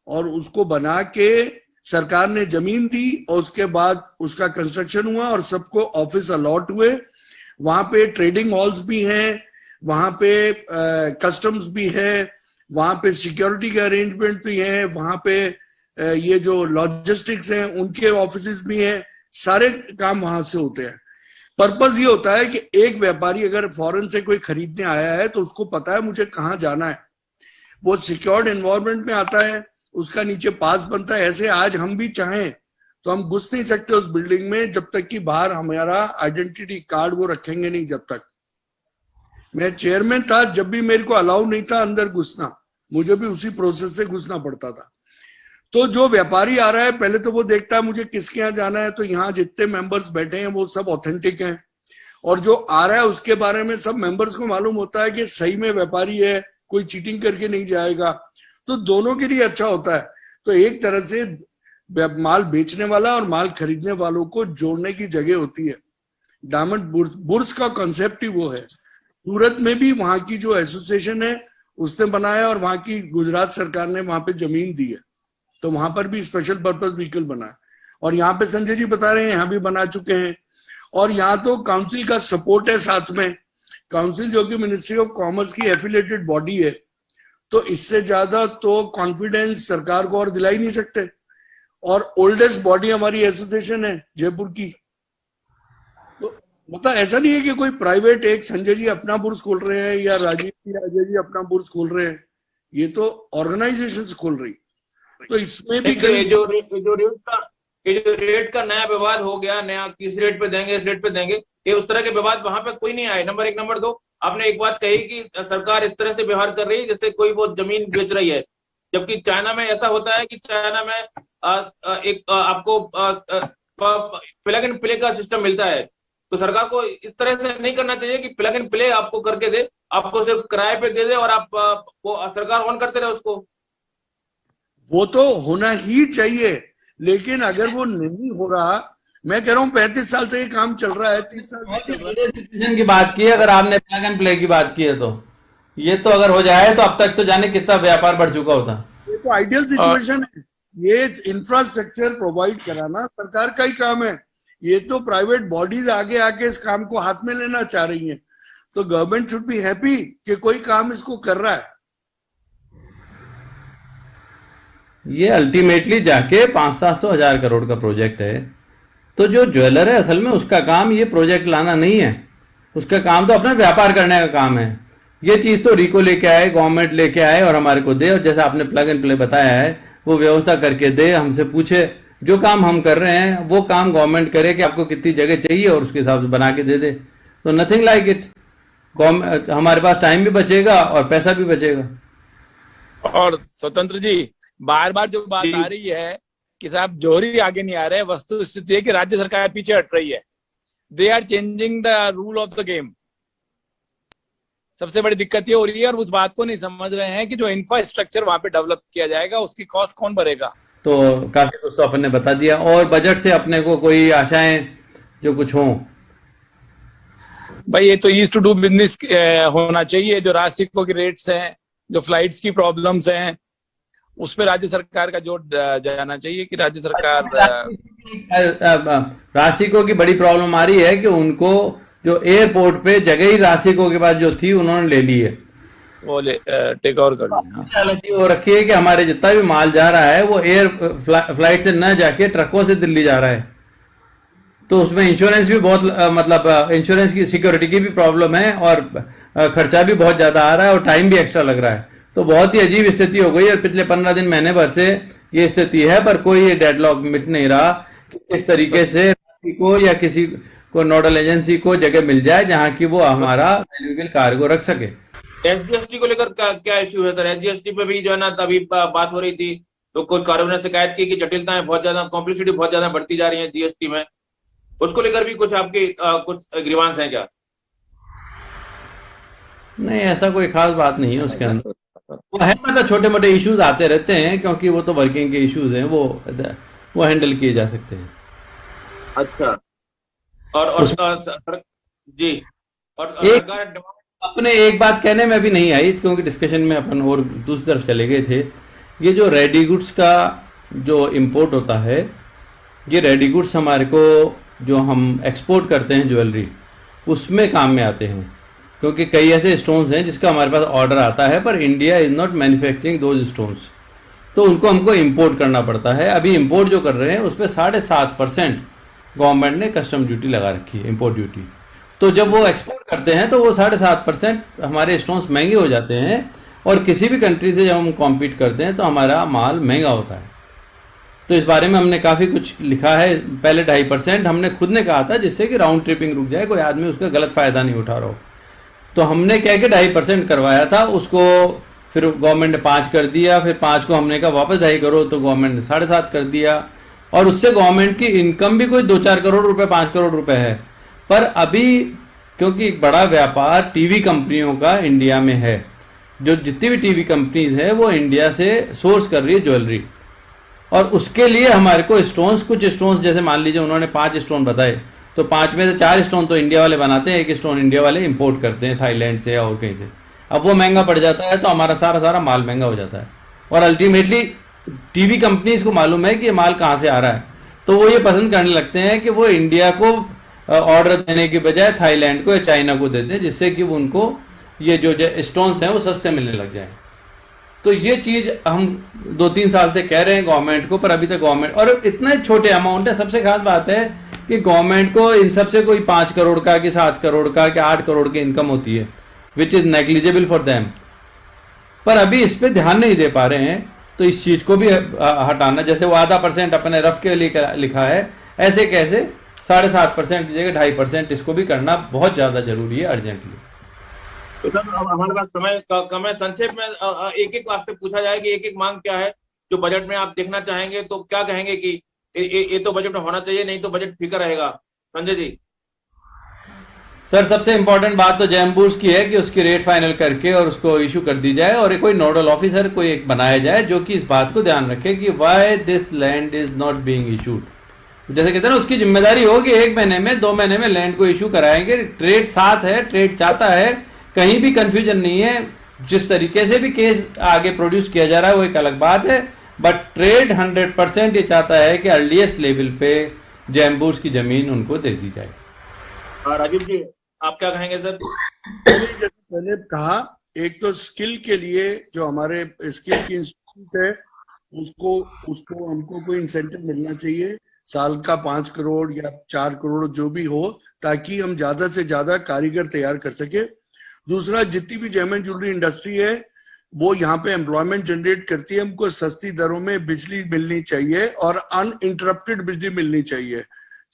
और उसको बना के सरकार ने जमीन दी, और उसके बाद उसका कंस्ट्रक्शन हुआ और सबको ऑफिस अलॉट हुए। वहां पे ट्रेडिंग हॉल्स भी हैं, वहां पे कस्टम्स भी है, वहां पे सिक्योरिटी के अरेंजमेंट भी है, वहां पे ये जो लॉजिस्टिक्स हैं उनके ऑफिस भी हैं। सारे काम वहां से होते हैं। पर्पस ये होता है कि एक व्यापारी अगर फॉरेन से कोई खरीदने आया है तो उसको पता है मुझे कहाँ जाना है, वो सिक्योर्ड एनवायरनमेंट में आता है, उसका नीचे पास बनता है। ऐसे आज हम भी चाहें तो हम घुस नहीं सकते उस बिल्डिंग में जब तक कि बाहर हमारा आइडेंटिटी कार्ड वो रखेंगे नहीं। जब तक मैं चेयरमैन था, जब भी मेरे को अलाउ नहीं था अंदर घुसना, मुझे भी उसी प्रोसेस से घुसना पड़ता था। तो जो व्यापारी आ रहा है पहले तो वो देखता है मुझे किसके यहाँ जाना है, तो यहाँ जितने मेंबर्स बैठे हैं वो सब ऑथेंटिक हैं, और जो आ रहा है उसके बारे में सब मेंबर्स को मालूम होता है कि सही में व्यापारी है, कोई चीटिंग करके नहीं जाएगा। तो दोनों के लिए अच्छा होता है। तो एक तरह से माल बेचने वाला और माल खरीदने वालों को जोड़ने की जगह होती है। डायमंड बुर्स का कॉन्सेप्ट ही वो है। सूरत में भी वहां की जो एसोसिएशन है उसने बनाया, और वहां की गुजरात सरकार ने वहां पे जमीन दी है, तो वहां पर भी स्पेशल पर्पस व्हीकल बना है। और यहाँ पे संजय जी बता रहे हैं यहाँ भी बना चुके हैं। और यहाँ तो काउंसिल का सपोर्ट है साथ में। काउंसिल जो कि मिनिस्ट्री ऑफ कॉमर्स की एफिलिएटेड बॉडी है, तो इससे ज्यादा तो कॉन्फिडेंस सरकार को और दिला ही नहीं सकते। और ओल्डेस्ट बॉडी हमारी एसोसिएशन है जयपुर की। तो मतलब ऐसा नहीं है कि कोई प्राइवेट एक संजय जी अपना बुर्स खोल रहे हैं या राजीव जी अपना बुर्स खोल रहे हैं, ये तो ऑर्गेनाइजेशन खोल रही। तो इसमें भी ये जो रेट का नया विवाद हो गया, नया किस रेट पे देंगे, इस रेट पे देंगे, ये उस तरह के विवाद वहां पे कोई नहीं आए। नंबर एक। नंबर दो, आपने एक बात कही कि सरकार इस तरह से व्यवहार कर रही है जैसे कोई वो जमीन बेच रही है, जबकि चाइना में ऐसा होता है कि चाइना में आपको प्लग एंड प्ले का सिस्टम मिलता है। तो सरकार को इस तरह से नहीं करना चाहिए कि प्लग एंड प्ले आपको करके दे, आपको सिर्फ किराए पे दे दे और आप वो सरकार ऑन करते रहे उसको। वो तो होना ही चाहिए, लेकिन अगर वो नहीं हो रहा, मैं कह रहा हूँ 35 साल से ये काम चल रहा है, 30 साल से चल रहा है। सिचुएशन की बात की है, अगर आपने प्लग एंड प्ले की बात की है तो ये तो अगर हो जाए तो अब तक तो जाने कितना व्यापार बढ़ चुका होता। ये तो आइडियल सिचुएशन है। ये इंफ्रास्ट्रक्चर प्रोवाइड कराना सरकार का ही काम है। ये तो प्राइवेट बॉडीज आगे आके इस काम को हाथ में लेना चाह रही हैं, तो गवर्नमेंट शुड बी हैप्पी कि कोई काम इसको कर रहा है। ये अल्टीमेटली जाके 500-700 करोड़ का प्रोजेक्ट है, तो जो ज्वेलर है असल में उसका काम ये प्रोजेक्ट लाना नहीं है, उसका काम तो अपना व्यापार करने का काम है। ये चीज तो रिको लेके आए, गवर्नमेंट लेके आए और हमारे को दे, और जैसा आपने प्लग एंड प्ले बताया है वो व्यवस्था करके दे, हमसे पूछे जो काम हम कर रहे हैं वो काम गवर्नमेंट करे कि आपको कितनी जगह चाहिए और उसके हिसाब से बना के दे दे। तो नथिंग लाइक इट, हमारे पास टाइम भी बचेगा और पैसा भी बचेगा। और स्वतंत्र जी, बार बार जो बात आ रही है कि साहब जौहरी आगे नहीं आ रहे, वस्तु स्थिति है कि राज्य सरकार पीछे हट रही है। They are changing the rule of the game. सबसे बड़ी दिक्कत ये हो रही है, और उस बात को नहीं समझ रहे हैं कि जो इंफ्रास्ट्रक्चर वहां पे डेवलप किया जाएगा उसकी कॉस्ट कौन भरेगा। तो काफी कुछ तो अपन ने बता दिया। और बजट से अपने को कोई आशाएं जो कुछ हों? भाई ये तो ईज टू डू बिजनेस होना चाहिए। जो राशिकों की रेट्स हैं, जो फ्लाइट्स की प्रॉब्लम्स हैं, उस पर राज्य सरकार का जोर जाना चाहिए कि राज्य सरकार राशिकों की बड़ी प्रॉब्लम आ रही है कि उनको जो एयरपोर्ट पे जगह ही राशिकों के पास जो थी उन्होंने ले ली है, वो टेक ओवर कर ली। हालत हो रखी है कि हमारे जितना भी माल जा रहा है वो एयर फ्लाइट से न जाके ट्रकों से दिल्ली जा रहा है। तो उसमें इंश्योरेंस भी बहुत मतलब इंश्योरेंस की सिक्योरिटी की भी प्रॉब्लम है और खर्चा भी बहुत ज्यादा आ रहा है और टाइम भी एक्स्ट्रा लग रहा है। तो बहुत ही अजीब स्थिति हो गई है। पिछले 15 दिन महीने भर से ये स्थिति है, पर कोई ये डेडलॉक मिट नहीं रहा कि किस तरीके से को या किसी को नोडल एजेंसी को जगह मिल जाए जहां की वो हमारा वैल्यूएबल कार्गो रख सके। एसजीएसटी को लेकर क्या इश्यू है सर? एसजीएसटी पे भी जो है ना तभी बात हो रही थी, तो कुछ कारोबार ने शिकायत की कि जटिलताएं बहुत ज्यादा, कॉम्प्लेक्सिटी बहुत ज्यादा बढ़ती जा रही है जीएसटी में। उसको लेकर भी कुछ आपके कुछ ग्रीवांस हैं क्या? नहीं, ऐसा कोई खास बात नहीं है उसके अंदर। वो है मतलब छोटे मोटे इश्यूज आते रहते हैं, क्योंकि वो तो वर्किंग के इश्यूज हैं, वो हैंडल किए जा सकते हैं। अच्छा। और जी, और सरकार अपने एक बात कहने में अभी नहीं आई क्योंकि डिस्कशन में अपन और दूसरी तरफ चले गए थे। ये जो रेडी गुड्स का जो इंपोर्ट होता है, ये रेडी गुड्स हमारे को जो हम एक्सपोर्ट करते हैं ज्वेलरी, उसमें काम में आते हैं, क्योंकि कई ऐसे स्टोन्स हैं जिसका हमारे पास ऑर्डर आता है पर India is not manufacturing those stones, तो उनको हमको इंपोर्ट करना पड़ता है। अभी इंपोर्ट जो कर रहे हैं उस पर 7.5% गवर्नमेंट ने कस्टम ड्यूटी लगा रखी है, इंपोर्ट ड्यूटी। तो जब वो एक्सपोर्ट करते हैं तो वो 7.5% हमारे स्टोन्स महंगे हो जाते हैं, और किसी भी कंट्री से जब हम कॉम्पीट करते हैं तो हमारा माल महंगा होता है। तो इस बारे में हमने काफ़ी कुछ लिखा है। पहले 2.5% हमने खुद ने कहा था, जिससे कि राउंड ट्रिपिंग रुक जाए, कोई आदमी उसका गलत फ़ायदा नहीं उठा रहा हो। तो हमने कह के 2.5% करवाया था, उसको फिर गवर्नमेंट ने 5 कर दिया, फिर 5 को हमने कहा वापस 2.5 करो, तो गवर्नमेंट ने 7.5 कर दिया, और उससे गवर्नमेंट की इनकम भी कोई 2-4 करोड़ रुपए, 5 करोड़ रुपए है। पर अभी क्योंकि एक बड़ा व्यापार टीवी कंपनियों का इंडिया में है, जो जितनी भी टीवी कंपनीज है वो इंडिया से सोर्स कर रही है ज्वेलरी, और उसके लिए हमारे को स्टोन्स, कुछ स्टोन्स जैसे मान लीजिए उन्होंने 5 स्टोन बताए, तो 5 में से 4 स्टोन तो इंडिया वाले बनाते हैं, 1 स्टोन इंडिया वाले इंपोर्ट करते हैं थाईलैंड से या और कहीं से। अब वो महंगा पड़ जाता है तो हमारा सारा माल महंगा हो जाता है, और अल्टीमेटली टीवी कंपनीज को मालूम है कि ये माल कहाँ से आ रहा है, तो वो ये पसंद करने लगते हैं कि वो इंडिया को ऑर्डर देने के बजाय थाईलैंड को या चाइना को देते हैं, जिससे कि उनको ये जो स्टोन्स हैं वो सस्ते मिलने लग जाए। तो ये चीज हम 2-3 साल से कह रहे हैं गवर्नमेंट को, पर अभी तक गवर्नमेंट, और इतने छोटे अमाउंट है। सबसे खास बात है कि गवर्नमेंट को इन सबसे कोई 5 करोड़ का कि 7 करोड़ का कि 8 करोड़ की इनकम होती है, which is negligible for them, पर अभी इस पे ध्यान नहीं दे पा रहे हैं। तो तो इस चीज को भी हटाना, जैसे वो 0.5% अपने रफ के लिए लिखा है, ऐसे कैसे 7.5% की जगह 2.5% इसको भी करना बहुत ज्यादा जरूरी है, अर्जेंटली। तो सर अब हमारे पास समय कम है, संक्षेप में एक एक आपसे पूछा जाए कि एक एक मांग क्या है जो बजट में आप देखना चाहेंगे, तो क्या कहेंगे कि ये तो बजट में होना चाहिए, नहीं तो बजट फीका रहेगा। संजय जी। सर सबसे इंपॉर्टेंट बात तो जैम बूर्स की है कि उसकी रेट फाइनल करके और उसको इशू कर दी जाए, और कोई नोडल ऑफिसर कोई एक बनाया जाए जो कि इस बात को ध्यान रखे कि why this land is not being issued. जैसे कहते हैं ना, उसकी जिम्मेदारी होगी 1 महीने में 2 महीने में लैंड को इशू कराएंगे। ट्रेड साथ है, ट्रेड चाहता है, कहीं भी कंफ्यूजन नहीं है। जिस तरीके से भी केस आगे प्रोड्यूस किया जा रहा है वो एक अलग बात है, बट ट्रेड 100% ये चाहता है कि अर्लीस्ट लेवल पे जैम बूर्स की जमीन उनको दे दी जाए। राजीव जी आप क्या कहेंगे सर? मैंने कहा, एक तो स्किल के लिए जो हमारे स्किल की इंस्टीट्यूट है उसको हमको कोई इंसेंटिव मिलना चाहिए, साल का 5 करोड़ या 4 करोड़ जो भी हो, ताकि हम ज्यादा से ज्यादा कारीगर तैयार कर सके। दूसरा, जितनी भी जेम एंड ज्वेलरी इंडस्ट्री है वो यहाँ पे एम्प्लॉयमेंट जनरेट करती है, हमको सस्ती दरों में बिजली मिलनी चाहिए और अनइंटरप्टेड बिजली मिलनी चाहिए।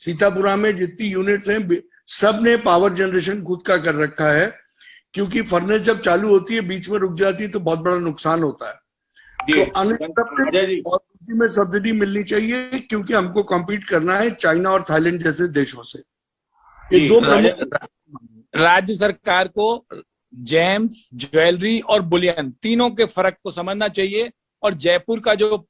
सीतापुरा में जितनी यूनिट्स हैं सब ने पावर जनरेशन खुद का कर रखा है, क्योंकि फर्नेस जब चालू होती है बीच में रुक जाती है तो बहुत बड़ा नुकसान होता है। तो अनइंटरप्टेड और बिजली में सब्सिडी मिलनी चाहिए, क्योंकि हमको कॉम्पीट करना है चाइना और थाईलैंड जैसे देशों से। ये 2 प्रमुख। राज्य सरकार को जेम्स, ज्वेलरी और बुलियन तीनों के फर्क को समझना चाहिए, और जयपुर का जो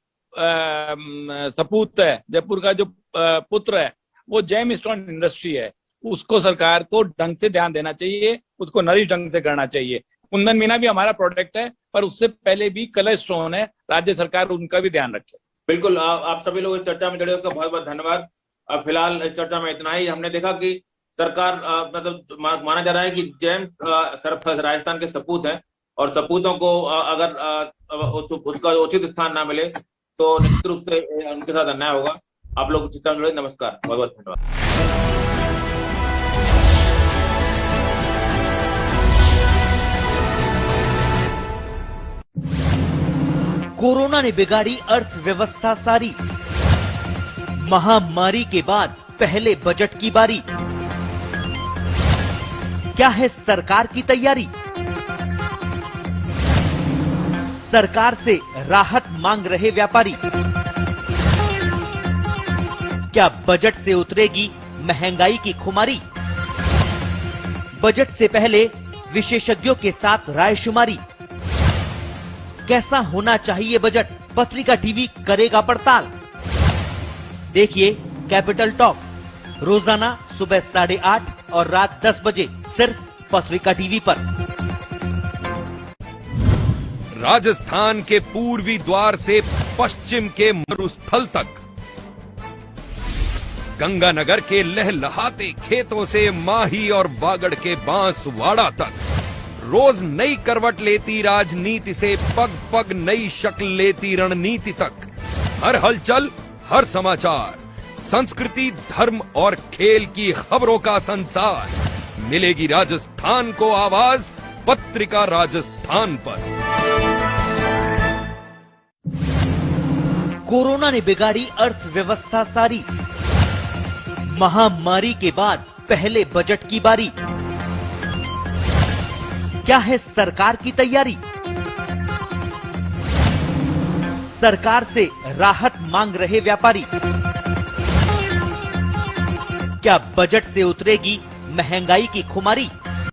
सपूत है, जयपुर का जो पुत्र है वो जेम स्टोन इंडस्ट्री है, उसको सरकार को ढंग से ध्यान देना चाहिए, उसको नरिश ढंग से करना चाहिए। कुंदन मीना भी हमारा प्रोडक्ट है, पर उससे पहले भी कलर स्टोन है, राज्य सरकार उनका भी ध्यान रखे। बिल्कुल, आप सभी लोग इस चर्चा में जुड़े, उसका बहुत बहुत धन्यवाद। फिलहाल इस चर्चा में इतना ही। हमने देखा कि सरकार मतलब माना जा रहा है कि जेम्स राजस्थान के सपूत हैं, और सपूतों को अगर उसका उचित स्थान ना मिले तो निश्चित रूप से उनके साथ अन्याय होगा। आप लोग चर्चा में जुड़े, नमस्कार, बहुत बहुत धन्यवाद। कोरोना ने बिगाड़ी अर्थव्यवस्था सारी, महामारी के बाद पहले बजट की बारी। क्या है सरकार की तैयारी? सरकार से राहत मांग रहे व्यापारी। क्या बजट से उतरेगी महंगाई की खुमारी? बजट से पहले विशेषज्ञों के साथ रायशुमारी। कैसा होना चाहिए बजट? पत्रिका टीवी करेगा पड़ताल। देखिए कैपिटल टॉक रोजाना सुबह 8:30 और रात 10 बजे सिर्फ पत्रिका टीवी पर। राजस्थान के पूर्वी द्वार से पश्चिम के मरुस्थल तक, गंगानगर के लहलहाते खेतों से माही और बागड़ के बांसवाड़ा तक, रोज नई करवट लेती राजनीति से पग पग नई शक्ल लेती रणनीति तक, हर हलचल, हर समाचार, संस्कृति, धर्म और खेल की खबरों का संसार, मिलेगी राजस्थान को आवाज पत्रिका राजस्थान पर। कोरोना ने बिगाड़ी अर्थव्यवस्था सारी, महामारी के बाद पहले बजट की बारी। क्या है सरकार की तैयारी? सरकार से राहत मांग रहे व्यापारी। क्या बजट से उतरेगी महंगाई की खुमारी?